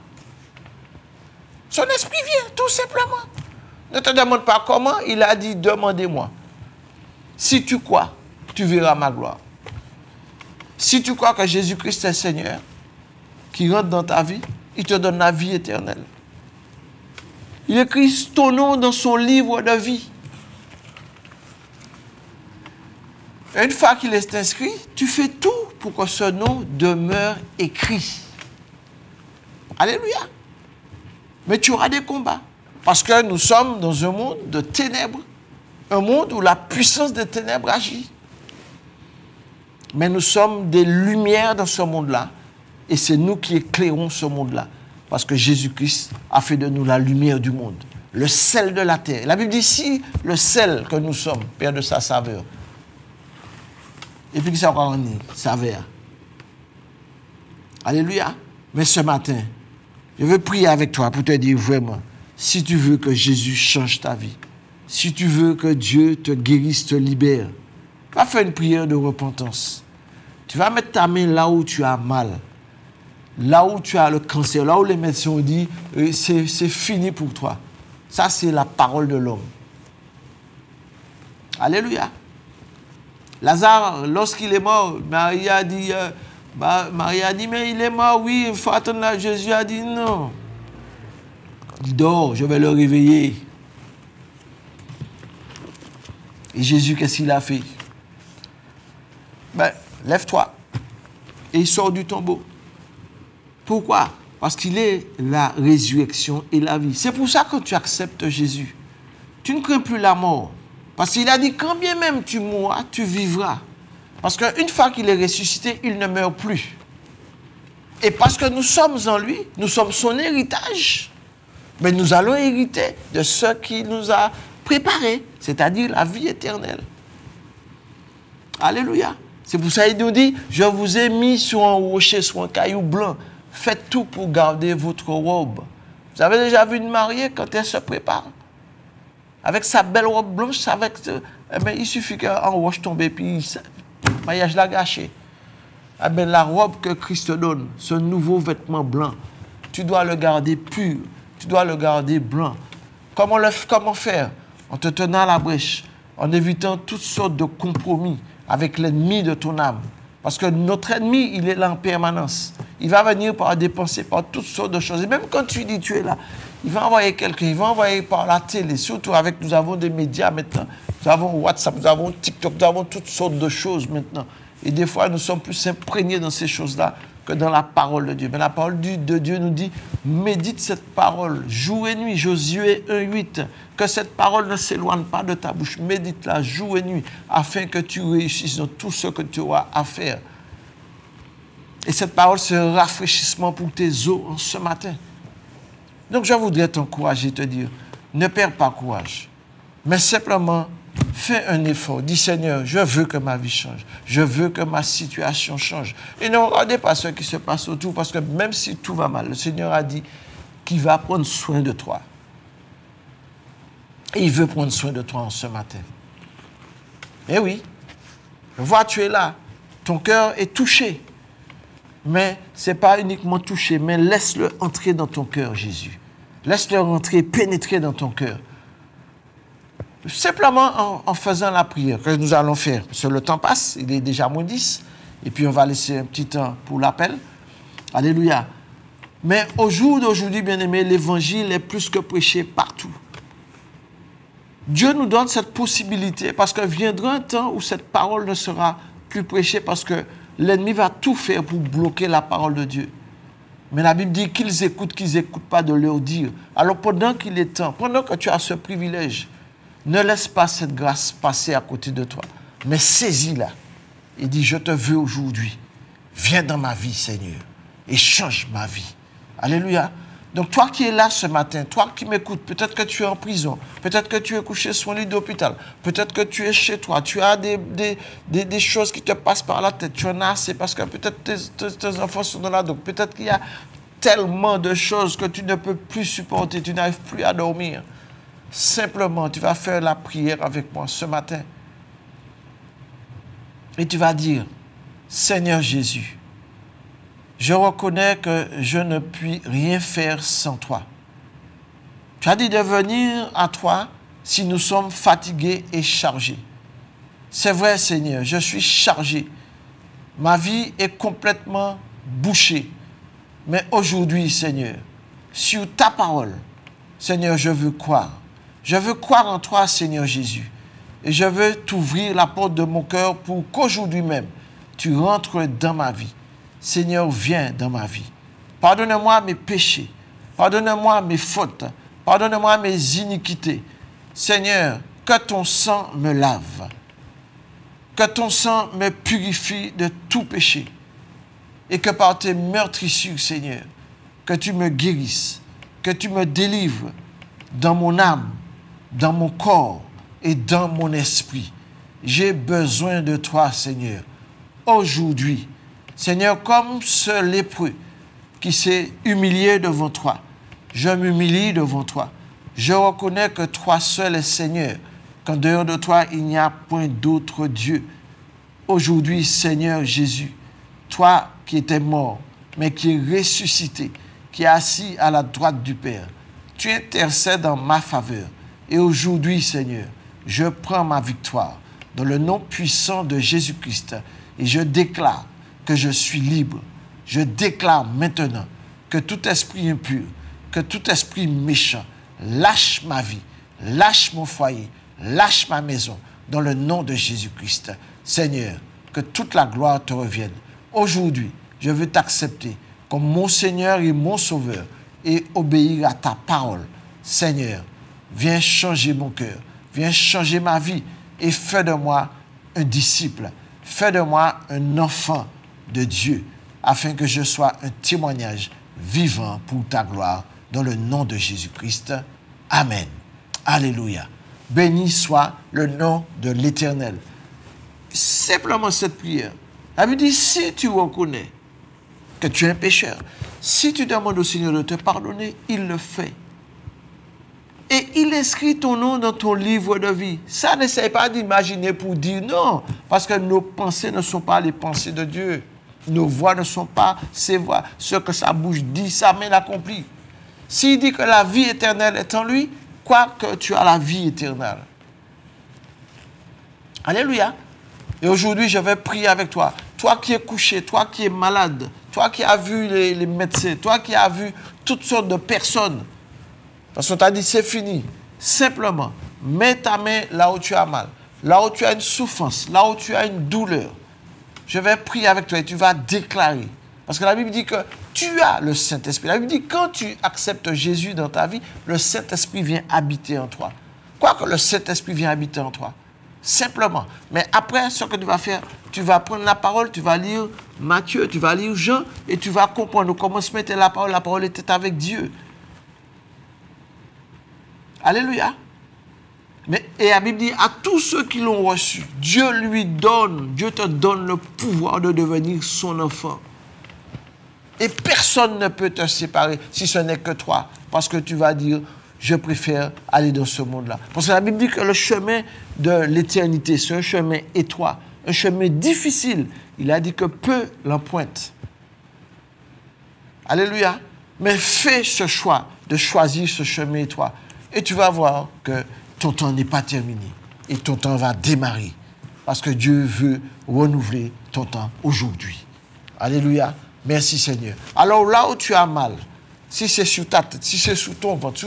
Son esprit vient, tout simplement. Ne te demande pas comment, il a dit, demandez-moi. Si tu crois, tu verras ma gloire. Si tu crois que Jésus-Christ est Seigneur, qui rentre dans ta vie, il te donne la vie éternelle. Il écrit ton nom dans son livre de vie. Et une fois qu'il est inscrit, tu fais tout pour que ce nom demeure écrit. Alléluia. Mais tu auras des combats. Parce que nous sommes dans un monde de ténèbres. Un monde où la puissance des ténèbres agit. Mais nous sommes des lumières dans ce monde-là. Et c'est nous qui éclairons ce monde-là. Parce que Jésus-Christ a fait de nous la lumière du monde. Le sel de la terre. La Bible dit, si le sel que nous sommes perd de sa saveur. Et puis, ça va en saveur. Alléluia. Mais ce matin, je veux prier avec toi pour te dire vraiment, si tu veux que Jésus change ta vie, si tu veux que Dieu te guérisse, te libère, va faire une prière de repentance. Tu vas mettre ta main là où tu as mal, là où tu as le cancer, là où les médecins ont dit, c'est fini pour toi. Ça, c'est la parole de l'homme. Alléluia. Lazare, lorsqu'il est mort, Marie a dit, mais il est mort, oui, il faut attendre là. Jésus a dit, non. Il dort, je vais le réveiller. Et Jésus, qu'est-ce qu'il a fait? Ben, lève-toi. Et il sort du tombeau. Pourquoi? Parce qu'il est la résurrection et la vie. C'est pour ça que tu acceptes Jésus. Tu ne crains plus la mort. Parce qu'il a dit, quand bien même tu mourras, tu vivras. Parce qu'une fois qu'il est ressuscité, il ne meurt plus. Et parce que nous sommes en lui, nous sommes son héritage, mais nous allons hériter de ce qu'il nous a préparé, c'est-à-dire la vie éternelle. Alléluia. C'est pour ça qu'il nous dit, je vous ai mis sur un rocher, sur un caillou blanc. Faites tout pour garder votre robe. Vous avez déjà vu une mariée quand elle se prépare? Avec sa belle robe blanche, il suffit qu'un roche tombe et puis le maillage l'a gâché. La robe que Christ te donne, ce nouveau vêtement blanc, tu dois le garder pur, tu dois le garder blanc. Comment faire? En te tenant à la brèche, en évitant toutes sortes de compromis avec l'ennemi de ton âme. Parce que notre ennemi, il est là en permanence. Il va venir par des pensées, par toutes sortes de choses. Et même quand tu dis tu es là, il va envoyer quelqu'un, il va envoyer par la télé. Surtout avec, nous avons des médias maintenant. Nous avons WhatsApp, nous avons TikTok, nous avons toutes sortes de choses maintenant. Et des fois, nous sommes plus imprégnés dans ces choses-là que dans la parole de Dieu. Mais la parole de Dieu nous dit, médite cette parole, jour et nuit, Josué 1:8, que cette parole ne s'éloigne pas de ta bouche. Médite-la jour et nuit, afin que tu réussisses dans tout ce que tu auras à faire. Et cette parole, c'est un rafraîchissement pour tes os en ce matin. Donc, je voudrais t'encourager, te dire, ne perds pas courage, mais simplement, fais un effort. Dis, Seigneur, je veux que ma vie change. Je veux que ma situation change. Et ne regardez pas ce qui se passe autour, parce que même si tout va mal, le Seigneur a dit qu'il va prendre soin de toi. Et il veut prendre soin de toi en ce matin. Eh oui, vois, tu es là. Ton cœur est touché. Mais ce n'est pas uniquement touché, mais laisse-le entrer dans ton cœur, Jésus. Laisse-le rentrer, pénétrer dans ton cœur. Simplement en faisant la prière que nous allons faire. Parce que le temps passe, il est déjà moins 10. Et puis on va laisser un petit temps pour l'appel. Alléluia. Mais au jour d'aujourd'hui, bien-aimés, l'évangile est plus que prêché partout. Dieu nous donne cette possibilité parce que viendra un temps où cette parole ne sera plus prêchée parce que l'ennemi va tout faire pour bloquer la parole de Dieu. Mais la Bible dit qu'ils n'écoutent pas de leur dire. Alors pendant qu'il est temps, pendant que tu as ce privilège, ne laisse pas cette grâce passer à côté de toi, mais saisis-la et dis, je te veux aujourd'hui. Viens dans ma vie, Seigneur, et change ma vie. Alléluia. Donc toi qui es là ce matin, toi qui m'écoutes, peut-être que tu es en prison, peut-être que tu es couché sur un lit d'hôpital, peut-être que tu es chez toi, tu as des choses qui te passent par la tête, tu en as assez parce que peut-être tes enfants sont dans la dope, peut-être qu'il y a tellement de choses que tu ne peux plus supporter, tu n'arrives plus à dormir. Simplement, tu vas faire la prière avec moi ce matin. Et tu vas dire, Seigneur Jésus, je reconnais que je ne puis rien faire sans toi. Tu as dit de venir à toi si nous sommes fatigués et chargés. C'est vrai, Seigneur, je suis chargé. Ma vie est complètement bouchée. Mais aujourd'hui, Seigneur, sur ta parole, Seigneur, je veux croire. Je veux croire en toi, Seigneur Jésus. Et je veux t'ouvrir la porte de mon cœur pour qu'aujourd'hui même, tu rentres dans ma vie. Seigneur, viens dans ma vie. Pardonne-moi mes péchés. Pardonne-moi mes fautes. Pardonne-moi mes iniquités. Seigneur, que ton sang me lave. Que ton sang me purifie de tout péché. Et que par tes meurtrissures, Seigneur, que tu me guérisses, que tu me délivres dans mon âme, dans mon corps et dans mon esprit. J'ai besoin de toi, Seigneur. Aujourd'hui, Seigneur, comme ce lépreux qui s'est humilié devant toi, je m'humilie devant toi. Je reconnais que toi seul es Seigneur, qu'en dehors de toi, il n'y a point d'autre Dieu. Aujourd'hui, Seigneur Jésus, toi qui étais mort, mais qui est ressuscité, qui est assis à la droite du Père, tu intercèdes en ma faveur. Et aujourd'hui, Seigneur, je prends ma victoire dans le nom puissant de Jésus-Christ et je déclare que je suis libre. Je déclare maintenant que tout esprit impur, que tout esprit méchant lâche ma vie, lâche mon foyer, lâche ma maison dans le nom de Jésus-Christ. Seigneur, que toute la gloire te revienne. Aujourd'hui, je veux t'accepter comme mon Seigneur et mon Sauveur et obéir à ta parole. Seigneur, viens changer mon cœur, viens changer ma vie et fais de moi un disciple, fais de moi un enfant de Dieu, afin que je sois un témoignage vivant pour ta gloire, dans le nom de Jésus-Christ. Amen. Alléluia. Béni soit le nom de l'Éternel. Simplement cette prière. La Bible dit, si tu reconnais que tu es un pécheur, si tu demandes au Seigneur de te pardonner, il le fait. Et il inscrit ton nom dans ton livre de vie. Ça, n'essaye pas d'imaginer pour dire non, parce que nos pensées ne sont pas les pensées de Dieu. Nos voix ne sont pas ses voix. Ce que sa bouche dit, sa main l'accomplit. S'il dit que la vie éternelle est en lui, crois que tu as la vie éternelle. Alléluia. Et aujourd'hui, je vais prier avec toi. Toi qui es couché, toi qui es malade, toi qui as vu les médecins, toi qui as vu toutes sortes de personnes. Parce qu'on t'a dit, c'est fini. Simplement, mets ta main là où tu as mal, là où tu as une souffrance, là où tu as une douleur. Je vais prier avec toi et tu vas déclarer. Parce que la Bible dit que tu as le Saint-Esprit. La Bible dit que quand tu acceptes Jésus dans ta vie, le Saint-Esprit vient habiter en toi. Quoi que le Saint-Esprit vient habiter en toi. Simplement. Mais après, ce que tu vas faire, tu vas prendre la parole, tu vas lire Matthieu, tu vas lire Jean, et tu vas comprendre. Au commencement était la parole était avec Dieu. Alléluia. Et la Bible dit, à tous ceux qui l'ont reçu, Dieu te donne le pouvoir de devenir son enfant. Et personne ne peut te séparer si ce n'est que toi. Parce que tu vas dire, je préfère aller dans ce monde-là. Parce que la Bible dit que le chemin de l'éternité, c'est un chemin étroit, un chemin difficile. Il a dit que peu l'empruntent. Alléluia. Mais fais ce choix de choisir ce chemin étroit. Et tu vas voir que ton temps n'est pas terminé. Et ton temps va démarrer. Parce que Dieu veut renouveler ton temps aujourd'hui. Alléluia. Merci Seigneur. Alors là où tu as mal, si c'est sur ta tête, si c'est sous ton ventre,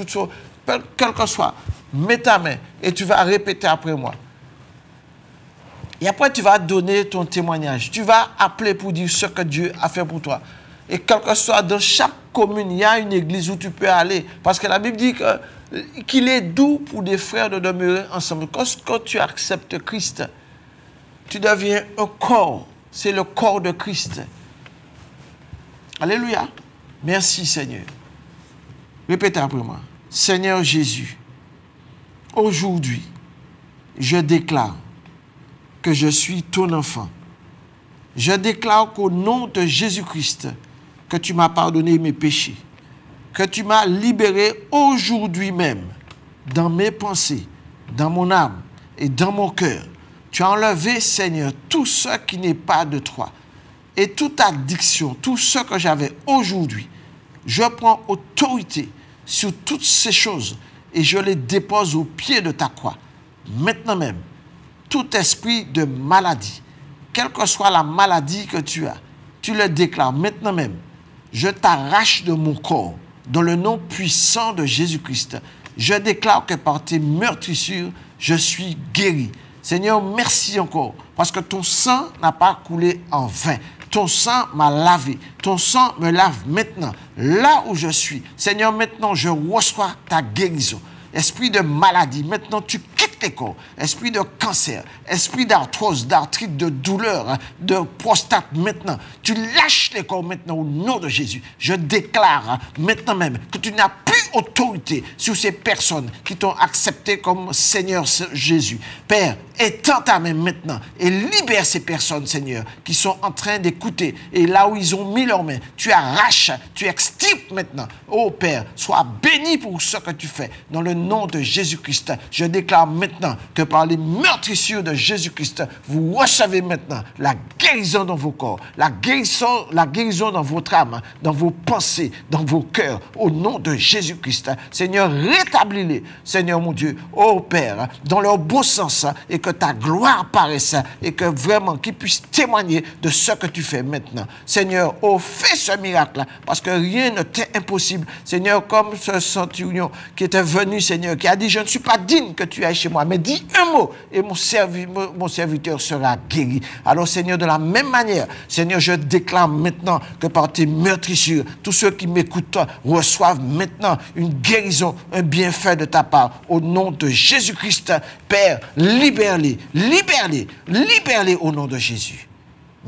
quel que soit, mets ta main et tu vas répéter après moi. Et après, tu vas donner ton témoignage. Tu vas appeler pour dire ce que Dieu a fait pour toi. Et quel que soit, dans chaque commune, il y a une église où tu peux aller. Parce que la Bible dit qu'il est doux pour des frères de demeurer ensemble. Quand tu acceptes Christ, tu deviens un corps. C'est le corps de Christ. Alléluia. Merci Seigneur. Répétez après moi. Seigneur Jésus, aujourd'hui, je déclare que je suis ton enfant. Je déclare qu'au nom de Jésus-Christ, que tu m'as pardonné mes péchés, que tu m'as libéré aujourd'hui même dans mes pensées, dans mon âme et dans mon cœur. Tu as enlevé, Seigneur, tout ce qui n'est pas de toi et toute addiction, tout ce que j'avais aujourd'hui. Je prends autorité sur toutes ces choses et je les dépose au pied de ta croix. Maintenant même, tout esprit de maladie, quelle que soit la maladie que tu as, tu le déclares maintenant même. Je t'arrache de mon corps dans le nom puissant de Jésus-Christ. Je déclare que par tes meurtrissures, je suis guéri. Seigneur, merci encore parce que ton sang n'a pas coulé en vain. Ton sang m'a lavé. Ton sang me lave maintenant. Là où je suis, Seigneur, maintenant, je reçois ta guérison. Esprit de maladie, maintenant tu quittes les corps. Esprit de cancer, esprit d'arthrose, d'arthrite, de douleur, de prostate, maintenant. Tu lâches les corps maintenant au nom de Jésus. Je déclare maintenant même que tu n'as plus autorité sur ces personnes qui t'ont accepté comme Seigneur Jésus. Père, étends ta main maintenant et libère ces personnes, Seigneur, qui sont en train d'écouter. Et là où ils ont mis leurs mains, tu arraches, tu extirpes maintenant. Oh Père, sois béni pour ce que tu fais. Dans le nom de Jésus-Christ, je déclare maintenant que par les meurtrissures de Jésus-Christ, vous recevez maintenant la guérison dans vos corps, la guérison dans votre âme, dans vos pensées, dans vos cœurs, au nom de Jésus-Christ. Seigneur, rétablis-les, Seigneur mon Dieu, oh Père, dans leur bon sens, et que ta gloire paraisse, et que vraiment qu'ils puissent témoigner de ce que tu fais maintenant. Seigneur, oh, fais ce miracle, parce que rien ne t'est impossible. Seigneur, comme ce centurion qui était venu, Seigneur, qui a dit, je ne suis pas digne que tu ailles chez moi, mais dis un mot, et mon serviteur sera guéri. Alors, Seigneur, de la même manière, Seigneur, je déclare maintenant que par tes meurtrissures, tous ceux qui m'écoutent reçoivent maintenant une guérison, un bienfait de ta part. Au nom de Jésus-Christ, Père, libère-les, libère-les, libère-les au nom de Jésus.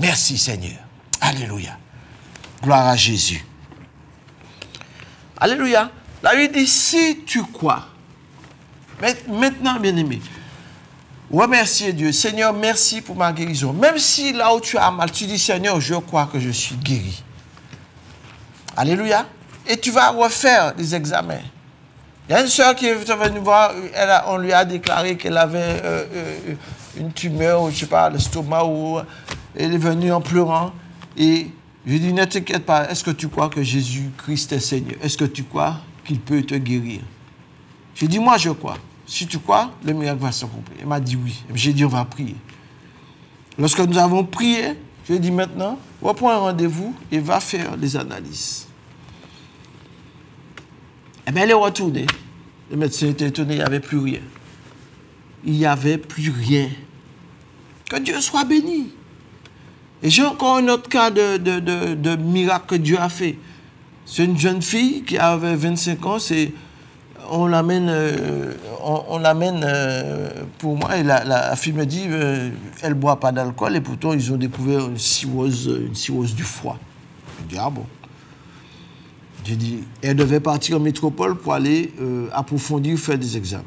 Merci, Seigneur. Alléluia. Gloire à Jésus. Alléluia. La Bible dit, si tu crois, maintenant, bien-aimé, remerciez Dieu. Seigneur, merci pour ma guérison. Même si là où tu as mal, tu dis, Seigneur, je crois que je suis guéri. Alléluia. Et tu vas refaire des examens. Il y a une soeur qui est venue voir, on lui a déclaré qu'elle avait une tumeur, je ne sais pas, l'estomac, elle est venue en pleurant. Et je lui ai dit, ne t'inquiète pas, est-ce que tu crois que Jésus-Christ est Seigneur? Est-ce que tu crois qu'il peut te guérir? J'ai dit, moi je crois. Si tu crois, le miracle va s'accomplir. Elle m'a dit oui. J'ai dit, on va prier. Lorsque nous avons prié, je lui ai dit, maintenant, reprends un rendez-vous et va faire les analyses. Eh bien, elle est retournée. Le médecin était étonné, il n'y avait plus rien. Il n'y avait plus rien. Que Dieu soit béni. Et j'ai encore un autre cas de miracle que Dieu a fait. C'est une jeune fille qui avait 25 ans. On l'amène pour moi. Et la fille me dit, elle ne boit pas d'alcool. Et pourtant, ils ont découvert une cirrhose du foie. Je dis, ah bon. J'ai dit, elle devait partir en métropole pour aller approfondir, faire des examens.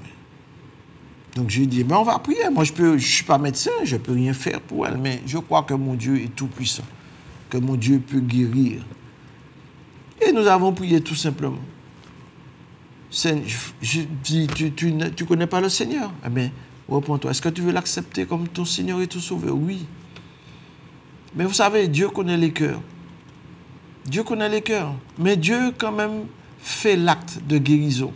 Donc, je lui ai dit, on va prier. Moi, je ne suis pas médecin, je ne peux rien faire pour elle, mais je crois que mon Dieu est tout puissant, que mon Dieu peut guérir. Et nous avons prié tout simplement. Je dis, tu ne connais pas le Seigneur? Eh bien, reprends-toi. Est-ce que tu veux l'accepter comme ton Seigneur et ton Sauveur? Oui. Mais vous savez, Dieu connaît les cœurs. Dieu connaît les cœurs. Mais Dieu, quand même, fait l'acte de guérison.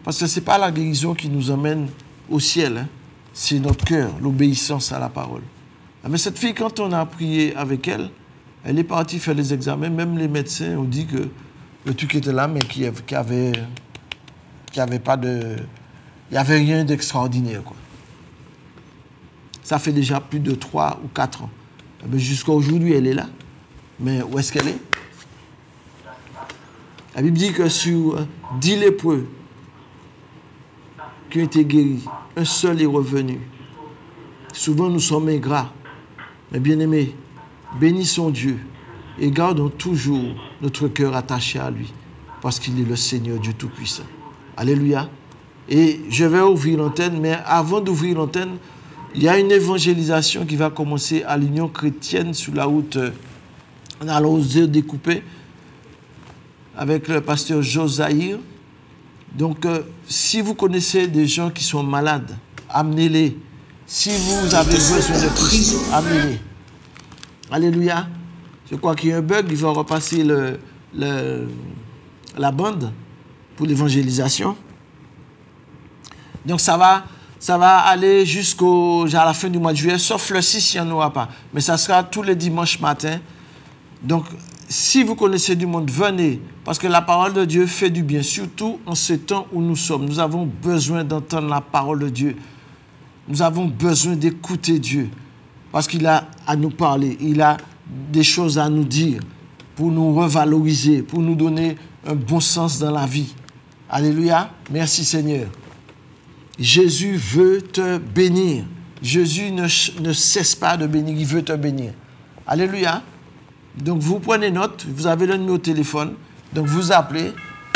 Parce que ce n'est pas la guérison qui nous emmène au ciel. Hein. C'est notre cœur, l'obéissance à la parole. Mais cette fille, quand on a prié avec elle, elle est partie faire les examens. Même les médecins ont dit que le truc était là, mais qu'il n'y avait pas de... Il n'y avait rien d'extraordinaire, quoi. Ça fait déjà plus de 3 ou 4 ans. Jusqu'à aujourd'hui, elle est là. Mais où est-ce qu'elle est? La Bible dit que sur 10 lépreux qui ont été guéris, un seul est revenu. Souvent, nous sommes ingrats. Mais bien-aimés, bénissons Dieu et gardons toujours notre cœur attaché à lui, parce qu'il est le Seigneur Dieu Tout-Puissant. Alléluia. Et je vais ouvrir l'antenne, mais avant d'ouvrir l'antenne, il y a une évangélisation qui va commencer à l'Union chrétienne sur la route On a osé découper avec le pasteur Josaïr. Donc, si vous connaissez des gens qui sont malades, amenez-les. Si vous avez besoin de Christ, amenez-les. Alléluia. Je crois qu'il y a un bug, il va repasser la bande pour l'évangélisation. Donc, ça va aller à la fin du mois de juillet, sauf le 6, il n'y en aura pas. Mais ça sera tous les dimanches matin. Donc, si vous connaissez du monde, venez. Parce que la parole de Dieu fait du bien, surtout en ce temps où nous sommes. Nous avons besoin d'entendre la parole de Dieu. Nous avons besoin d'écouter Dieu. Parce qu'il a à nous parler. Il a des choses à nous dire pour nous revaloriser, pour nous donner un bon sens dans la vie. Alléluia. Merci Seigneur. Jésus veut te bénir. Jésus ne cesse pas de bénir. Il veut te bénir. Alléluia. Donc, vous prenez note. Vous avez le numéro de téléphone. Donc, vous appelez.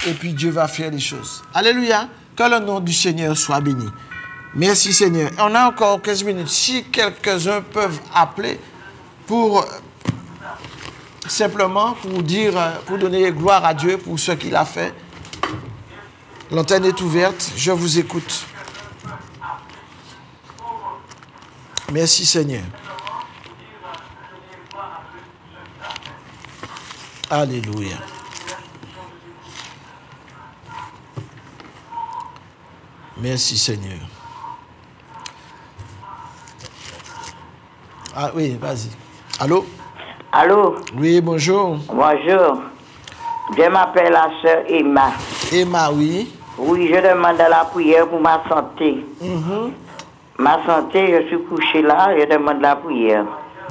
Et puis, Dieu va faire les choses. Alléluia. Que le nom du Seigneur soit béni. Merci, Seigneur. On a encore 15 minutes. Si quelques-uns peuvent appeler pour simplement pour donner gloire à Dieu pour ce qu'il a fait. L'antenne est ouverte. Je vous écoute. Merci, Seigneur. Alléluia. Merci, Seigneur. Ah oui, vas-y. Allô? Allô? Oui, bonjour. Bonjour. Je m'appelle la sœur Emma. Emma, oui. Oui, je demande la prière pour ma santé. Ma santé, je suis couché là, je demande la prière.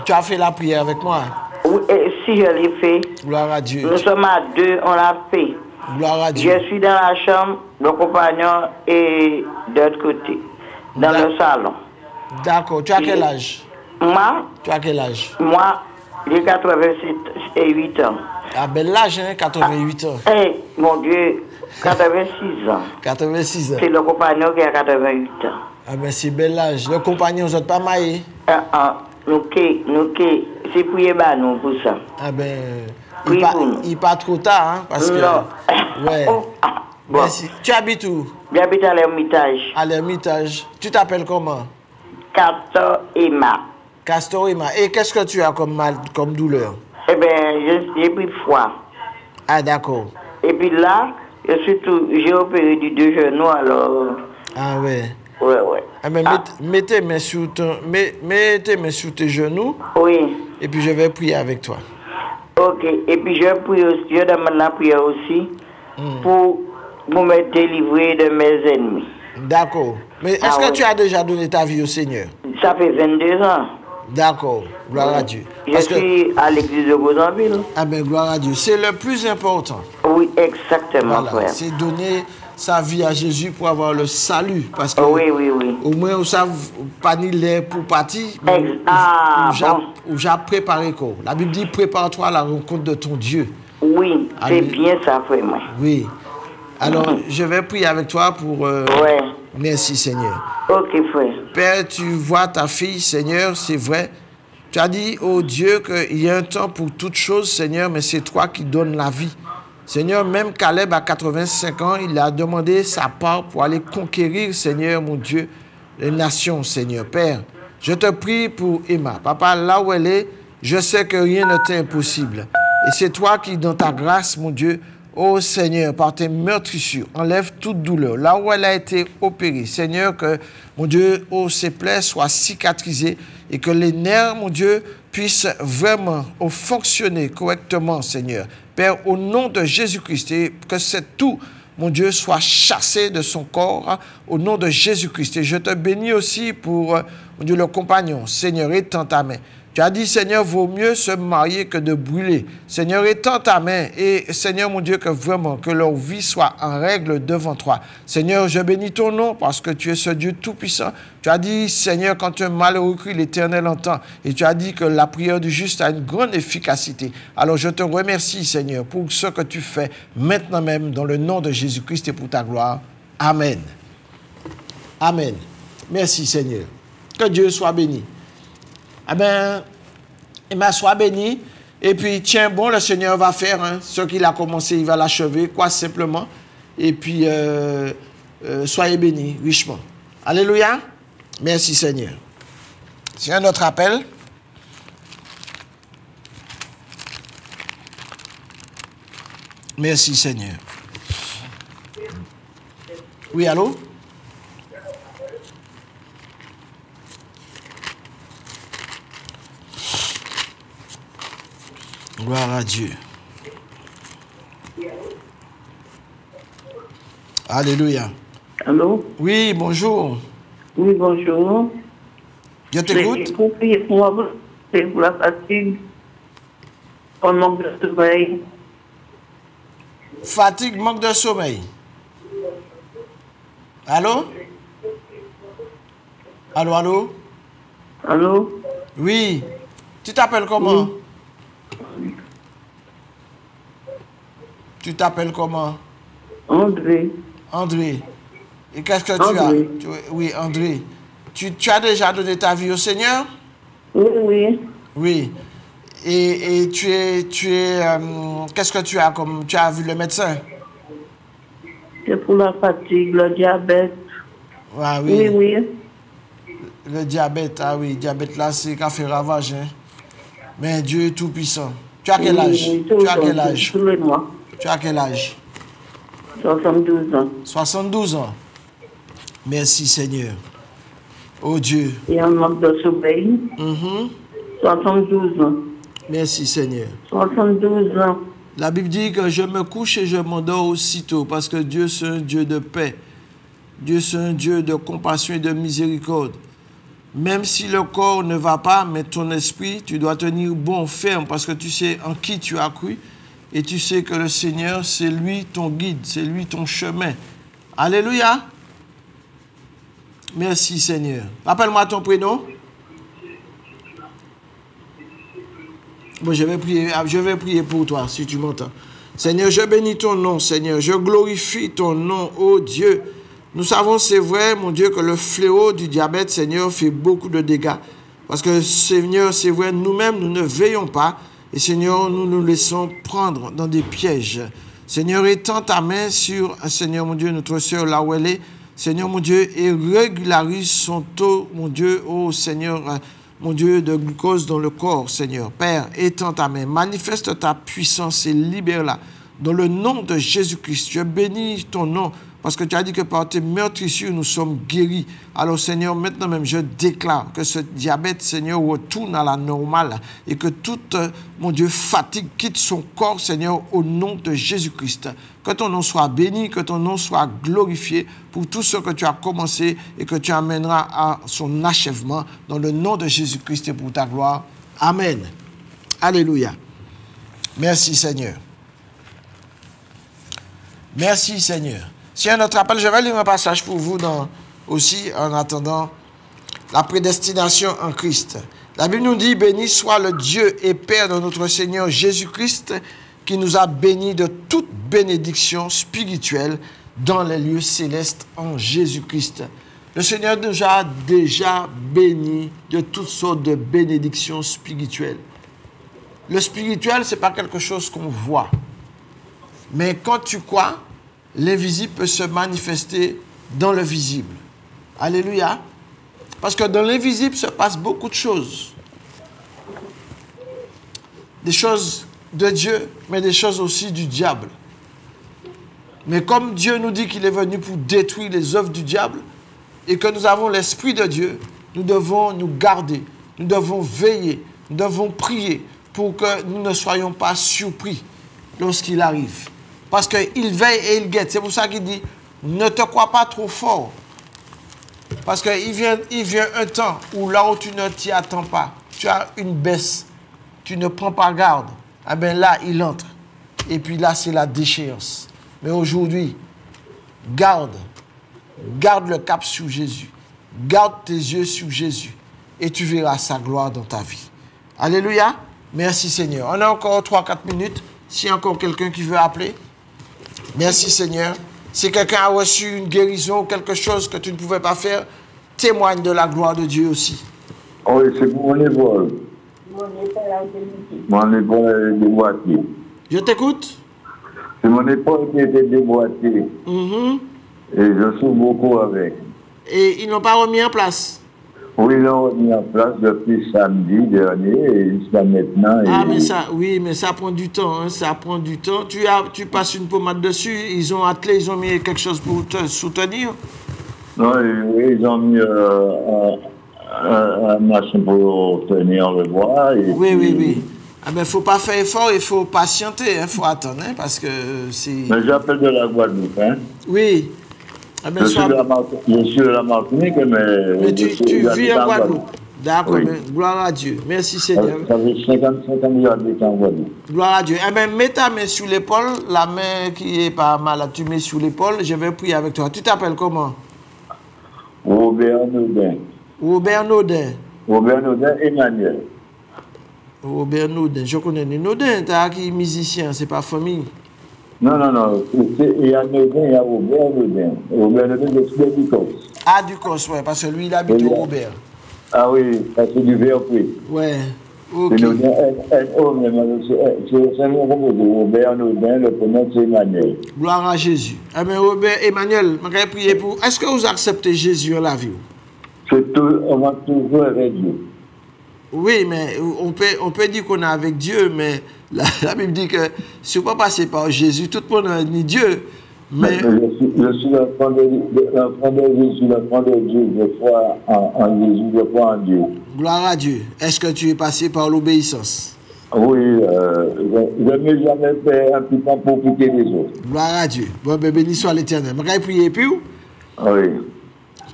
Tu as fait la prière avec moi? Oui, si je l'ai fait. Gloire à Dieu. Nous sommes à deux, on l'a fait. Gloire à Dieu. Je suis dans la chambre, le compagnon est de l'autre côté, dans le salon. D'accord. Tu as quel âge? Moi? Tu as quel âge? Moi, j'ai 88 ans. Ah ben l'âge, hein, 88 ans. Eh, mon Dieu, 86 ans. 86 ans. C'est le compagnon qui a 88 ans. Ah ben c'est bel âge. Le compagnon, vous n'êtes pas marié? Nous, c'est pour nous pour ça. Ah ben, il pas trop tard, hein, parce que... Non. Ouais. Bon. Merci. Tu habites où? J'habite à l'Ermitage. À l'Ermitage. Tu t'appelles comment? Castor Emma. Castor Emma. Et qu'est-ce que tu as comme douleur? Eh bien, j'ai pris froid. Ah d'accord. Et puis là, j'ai opéré du deux genoux, alors... Ah ouais. Ouais. Ah, mais mets tes mains sur tes genoux. Oui. Et puis je vais prier avec toi. Ok. Et puis je demande la prière aussi pour me délivrer de mes ennemis. D'accord. Mais est-ce que tu as déjà donné ta vie au Seigneur? Ça fait 22 ans. D'accord. Gloire à Dieu. Je suis à l'église de Gozanville. Ah ben gloire à Dieu. C'est le plus important. Oui, exactement. Voilà. C'est donner sa vie à Jésus pour avoir le salut. Parce que oui. au moins, on ne savent pas ni l'air pour partir. Ou j'ai préparé quoi. La Bible dit prépare-toi à la rencontre de ton Dieu. Oui, c'est bien ça, vraiment. Oui. Alors, je vais prier avec toi pour... Ouais. Merci, Seigneur. Ok, frère. Père, tu vois ta fille, Seigneur, c'est vrai. Tu as dit, oh Dieu, qu'il y a un temps pour toutes choses, Seigneur, mais c'est toi qui donnes la vie. Seigneur, même Caleb, à 85 ans, il a demandé sa part pour aller conquérir, Seigneur, mon Dieu, les nations, Seigneur. Père, je te prie pour Emma. Papa, là où elle est, je sais que rien ne t'est impossible. Et c'est toi qui, dans ta grâce, mon Dieu, oh Seigneur, par tes meurtrissures, enlève toute douleur. Là où elle a été opérée, Seigneur, que, mon Dieu, oh, ses plaies soient cicatrisées et que les nerfs, mon Dieu, puissent vraiment fonctionner correctement, Seigneur. Père, au nom de Jésus-Christ, et que c'est tout, mon Dieu, soit chassé de son corps, au nom de Jésus-Christ. Et je te bénis aussi pour, mon Dieu, le compagnon. Seigneur, étends ta main. Tu as dit, Seigneur, vaut mieux se marier que de brûler. Seigneur, étends ta main et, Seigneur, mon Dieu, que vraiment, que leur vie soit en règle devant toi. Seigneur, je bénis ton nom parce que tu es ce Dieu tout-puissant. Tu as dit, Seigneur, quand un malheureux crie, l'Éternel entend. Et tu as dit que la prière du juste a une grande efficacité. Alors, je te remercie, Seigneur, pour ce que tu fais maintenant même dans le nom de Jésus-Christ et pour ta gloire. Amen. Amen. Merci, Seigneur. Que Dieu soit béni. Eh bien, Emma, sois bénie. Et puis, tiens, bon, le Seigneur va faire hein, ce qu'il a commencé, il va l'achever, quoi, simplement. Et puis, soyez bénis richement. Alléluia. Merci, Seigneur. C'est un autre appel. Merci, Seigneur. Oui, allô? Gloire à Dieu. Alléluia. Allô? Oui, bonjour. Oui, bonjour. Je t'écoute. C'est pour prier pour moi, c'est pour la fatigue, pour le manque de sommeil. Fatigue, manque de sommeil. Allô? Allô, allô? Allô? Oui. Tu t'appelles comment? Oui. Tu t'appelles comment? André. André. Et qu'est-ce que André. tu as? Oui, André. Tu as déjà donné ta vie au Seigneur? Oui, oui. Oui. Et tu es qu'est-ce que tu as comme, tu as vu le médecin? C'est pour la fatigue, le diabète. Ah oui. Oui, oui. Le diabète, ah oui, diabète là, c'est qu'a fait ravage. Hein? Mais Dieu est tout puissant. Tu as quel âge? Oui, Tu as quel âge? tous les mois. Tu as quel âge? 72 ans. 72 ans. Merci Seigneur. Oh Dieu. Et un manque de sommeil. 72 ans. Merci Seigneur. 72 ans. La Bible dit que je me couche et je m'endors aussitôt parce que Dieu c'est un Dieu de paix. Dieu c'est un Dieu de compassion et de miséricorde. Même si le corps ne va pas, mais ton esprit, tu dois tenir bon, ferme, parce que tu sais en qui tu as cru et tu sais que le Seigneur, c'est lui ton guide, c'est lui ton chemin. Alléluia. Merci Seigneur. Rappelle-moi ton prénom. Bon, je vais prier pour toi, si tu m'entends. Seigneur, je bénis ton nom, Seigneur. Je glorifie ton nom, ô Dieu. Nous savons, c'est vrai, mon Dieu, que le fléau du diabète, Seigneur, fait beaucoup de dégâts. Parce que, Seigneur, c'est vrai, nous-mêmes, nous ne veillons pas. Et, Seigneur, nous nous laissons prendre dans des pièges. Seigneur, étends ta main sur, Seigneur, mon Dieu, notre sœur, là où elle est. Seigneur, mon Dieu, et régularise son taux, mon Dieu, ô Seigneur, mon Dieu, de glucose dans le corps, Seigneur. Père, étends ta main, manifeste ta puissance et libère-la. Dans le nom de Jésus-Christ, je bénis ton nom, parce que tu as dit que par tes meurtrissures, nous sommes guéris. Alors, Seigneur, maintenant même, je déclare que ce diabète, Seigneur, retourne à la normale et que toute, mon Dieu, fatigue quitte son corps, Seigneur, au nom de Jésus-Christ. Que ton nom soit béni, que ton nom soit glorifié pour tout ce que tu as commencé et que tu amèneras à son achèvement dans le nom de Jésus-Christ et pour ta gloire. Amen. Alléluia. Merci, Seigneur. Merci, Seigneur. Si un autre appel, je vais lire un passage pour vous aussi en attendant la prédestination en Christ. La Bible nous dit, béni soit le Dieu et Père de notre Seigneur Jésus-Christ qui nous a bénis de toute bénédiction spirituelle dans les lieux célestes en Jésus-Christ. Le Seigneur nous a déjà bénis de toutes sortes de bénédictions spirituelles. Le spirituel, ce n'est pas quelque chose qu'on voit. Mais quand tu crois, l'invisible peut se manifester dans le visible. Alléluia. Parce que dans l'invisible se passe beaucoup de choses. Des choses de Dieu, mais des choses aussi du diable. Mais comme Dieu nous dit qu'il est venu pour détruire les œuvres du diable et que nous avons l'Esprit de Dieu, nous devons nous garder, nous devons veiller, nous devons prier pour que nous ne soyons pas surpris lorsqu'il arrive. Parce qu'il veille et il guette. C'est pour ça qu'il dit, ne te crois pas trop fort. Parce qu'il vient un temps où là où tu ne t'y attends pas, tu as une baisse, tu ne prends pas garde. Ah bien là, il entre. Et puis là, c'est la déchéance. Mais aujourd'hui, garde le cap sur Jésus. Garde tes yeux sur Jésus. Et tu verras sa gloire dans ta vie. Alléluia. Merci Seigneur. On a encore 3-4 minutes. S'il y a encore quelqu'un qui veut appeler. Merci Seigneur. Si quelqu'un a reçu une guérison, quelque chose que tu ne pouvais pas faire, témoigne de la gloire de Dieu aussi. Oui, c'est pour mon épaule. Mon épaule est déboîtée. Je t'écoute. C'est mon épaule qui était déboîtée. Et je souffre beaucoup avec. Et ils n'ont pas remis en place? Oui, ils l'ont remis en place depuis samedi dernier et jusqu'à maintenant. Ah, mais ça, oui, mais ça prend du temps, hein, ça prend du temps. Tu passes une pommade dessus, ils ont attelé, ils ont mis quelque chose pour te soutenir? Non, oui, ils ont mis un machin pour tenir le bois. Et oui, puis... oui, oui. Ah ben, faut pas faire effort, il faut patienter, il faut attendre, hein, parce que c'est... Mais j'appelle de la Guadeloupe, hein. Oui. Ah ben, je suis de la Martinique, mais tu vis en Guadeloupe. D'accord, oui. Gloire à Dieu. Merci Seigneur. Ça fait 55 ans que j'habite en Guadeloupe. Gloire à Dieu. Eh bien, mets ta main sur l'épaule, la main qui est pas malade, tu mets sur l'épaule, je vais prier avec toi. Tu t'appelles comment? Robert Naudin. Robert Naudin. Robert Naudin Emmanuel. Robert Naudin, je connais les Naudin, t'as qui musicien, c'est pas famille. Non, non, non, il y a Naudin, il y a Robert Naudin. Robert Naudin, c'est du Cos. Ah, du Cos, ouais, parce que lui, il habite au Robert. Ah oui, c'est du Verpoué. Ouais, ok. C'est Naudin, c'est mon Robert Naudin, le prénom c'est Emmanuel. Gloire à Jésus. Eh bien, Robert Emmanuel, je vais prier pour... Est-ce que vous acceptez Jésus dans la vie? On va toujours avec Dieu. Oui, mais on peut dire qu'on est avec Dieu, mais la Bible dit que si on ne peut pas passer par Jésus, tout le monde a ni Dieu. Mais je suis l'enfant de Jésus, l'enfant de Dieu, je crois en Jésus, je crois en Dieu. Gloire à Dieu. Est-ce que tu es passé par l'obéissance? Oui, je n'ai jamais fait un petit temps pour piquer les autres. Gloire à Dieu. Bon, ben, béni soit l'Éternel. Je vais prier puis oui.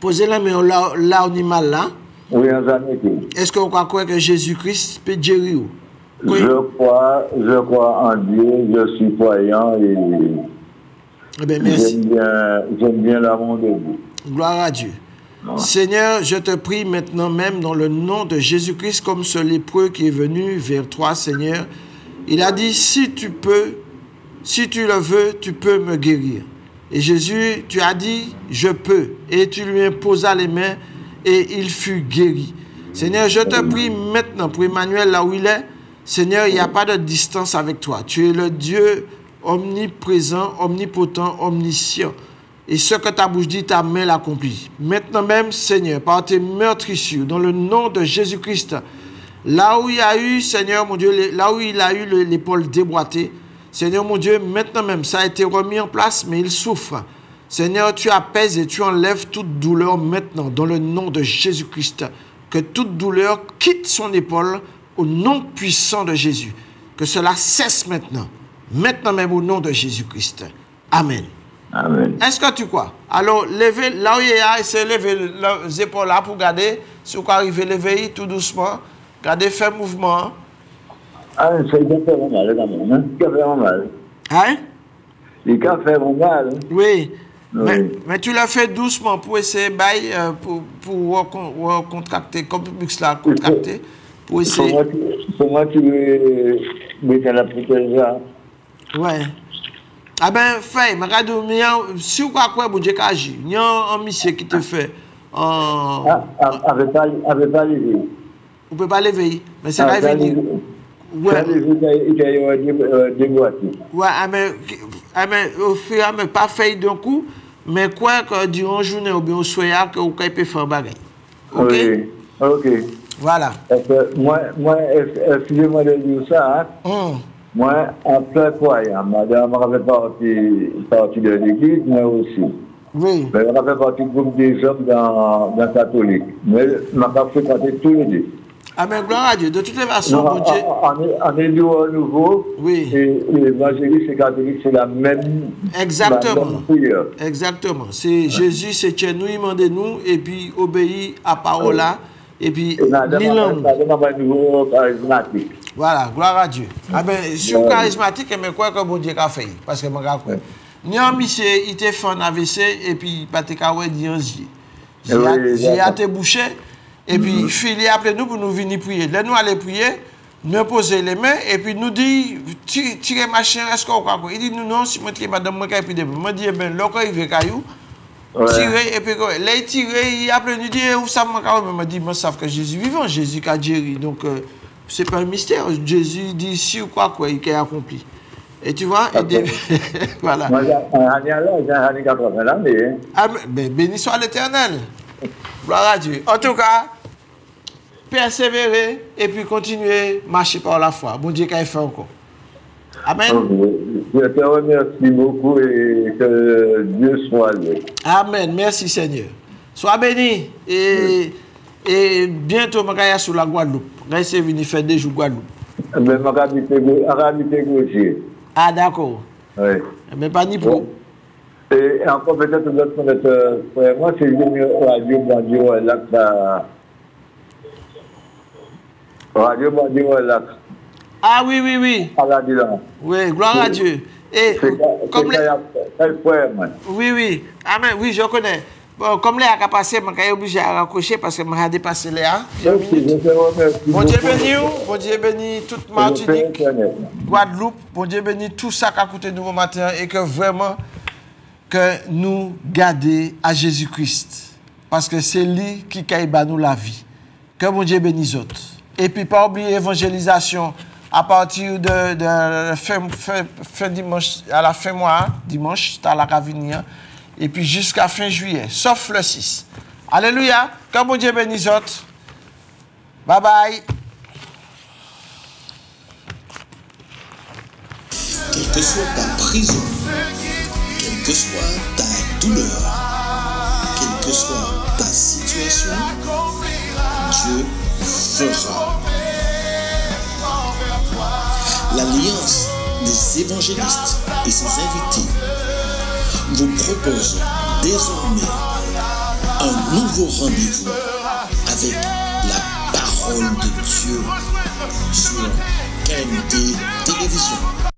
Posez la main là on est mal là. Oui, en vérité. Est-ce qu'on croit que Jésus-Christ peut guérir? Oui. Je crois en Dieu, je suis croyant et eh bien, merci. J'aime bien l'amour de Dieu. Gloire à Dieu. Non. Seigneur, je te prie maintenant même dans le nom de Jésus-Christ, comme ce lépreux qui est venu vers toi, Seigneur. Il a dit, si tu peux, si tu le veux, tu peux me guérir. Et Jésus, tu as dit, je peux. Et tu lui imposas les mains et il fut guéri. Seigneur, je te prie maintenant pour Emmanuel là où il est. Seigneur, il n'y a pas de distance avec toi. Tu es le Dieu omniprésent, omnipotent, omniscient. Et ce que ta bouche dit, ta main l'accomplit. Maintenant même, Seigneur, par tes meurtrissures, dans le nom de Jésus-Christ, là où il y a eu, Seigneur mon Dieu, là où il a eu l'épaule déboîtée, Seigneur mon Dieu, maintenant même, ça a été remis en place, mais il souffre. Seigneur, tu apaises et tu enlèves toute douleur maintenant, dans le nom de Jésus-Christ. Que toute douleur quitte son épaule au nom puissant de Jésus. Que cela cesse maintenant. Maintenant même au nom de Jésus-Christ. Amen. Amen. Est-ce que tu crois? Alors, levez, là où il y a, essayez de lever les épaules là pour garder. Si vous arrivez à lever tout doucement, gardez, faites mouvement. Ah, ça fait vraiment mal quand même. Hein? Ça fait vraiment mal. Hein? Les cas font mal. Hein? Oui. Oui. Mais tu l'as fait doucement pour essayer pour contracter, comme le cela contracter, pour essayer. C'est moi qui vais mettre la protéger. Ouais. Ah ben, fait, si vous croyez que vous avez agi, il y a un monsieur qui te fait. Avec pas levé. Vous ne pouvez pas lever, mais c'est pas venir. Ouais. Mais au fur et à mesure, pas fait d'un coup. Mais quoi que durant la journée ou bien au soir, que vous pouvez faire un bagage. Ok? Oui, ok. Voilà. Moi, excusez-moi de dire ça. Hein? Moi, en plein croyant, madame avait partie de l'église, moi aussi. Oui. Mais elle avait partie du groupe des hommes dans le catholique. Mais je n'ai pas fréquenté tous les deux. Ah mais gloire à Dieu, de toutes les façons, bon Dieu. On est à nouveau. Oui. Et l'évangéliste et catholique, c'est la même. Exactement. Exactement. C'est Jésus, c'est Dieu, nous, il demande nous, et puis obéit à parole là, et puis charismatique. Voilà, gloire à Dieu. Ah ben, sur charismatique, mais quoi que bon Dieu a fait, parce que mon gars, ni un monsieur, il était fait un AVC, et puis pas te kawé dit un j'ai été bouché. Et puis, Philippe appelé nous pour nous venir prier. Là, nous allons prier, nous poser les mains, et puis nous dit, tirez machin, est-ce qu'on croit? Il dit, non, si je tire madame, moi, je me dis, ben, là, quand il veut caillou, tirer, et puis, là, il tire, il appelle nous dit, où ça, moi, je me dis, moi, je sais que Jésus vivant, Jésus qui a guéri. Donc, c'est pas un mystère. Jésus dit si ou quoi, il est accompli. Et tu vois, voilà. Moi, j'ai un 80 années. Ah, mais béni soit l'Éternel. Gloire à Dieu. En tout cas, persévérer et puis continuer à marcher par la foi. Bon Dieu qu'il fait encore. Amen. Je te remercie beaucoup et que Dieu soit là. Amen. Merci Seigneur. Sois béni. Et bientôt, je vais sur la Guadeloupe. Je vais venir faire des jours Guadeloupe. Mais je habite gaucher. Ah, d'accord. Oui. Mais pas ni pour. Et encore peut-être notre moi, c'est Radio Bandio là. Radio Bandio là. Ah oui, oui, oui. Oui, gloire à Dieu. Et comme les... Oui, oui. Amen. Oui, je connais. Bon, comme les a passé, je suis obligé à raccrocher parce que je vais dépasser les A. Bon Dieu béni, bon Dieu béni toute Martinique, Guadeloupe, bon Dieu béni tout ça qui a coûté nous matin et que vraiment que nous gardions à Jésus-Christ. Parce que c'est lui qui a nous la vie. Que bon Dieu bénisse autres. Et puis pas oublier l'évangélisation à partir de fin dimanche, à la fin mois, dimanche, c'est à la Cavinia. Et puis jusqu'à fin juillet, sauf le 6. Alléluia. Que bon Dieu bénisse autres. Bye bye. Quelle que soit ta prison, quelle que soit ta douleur, quelle que soit ta situation, Dieu fera. L'Alliance des évangélistes et ses invités vous propose désormais un nouveau rendez-vous avec la parole de Dieu sur KMT Télévision.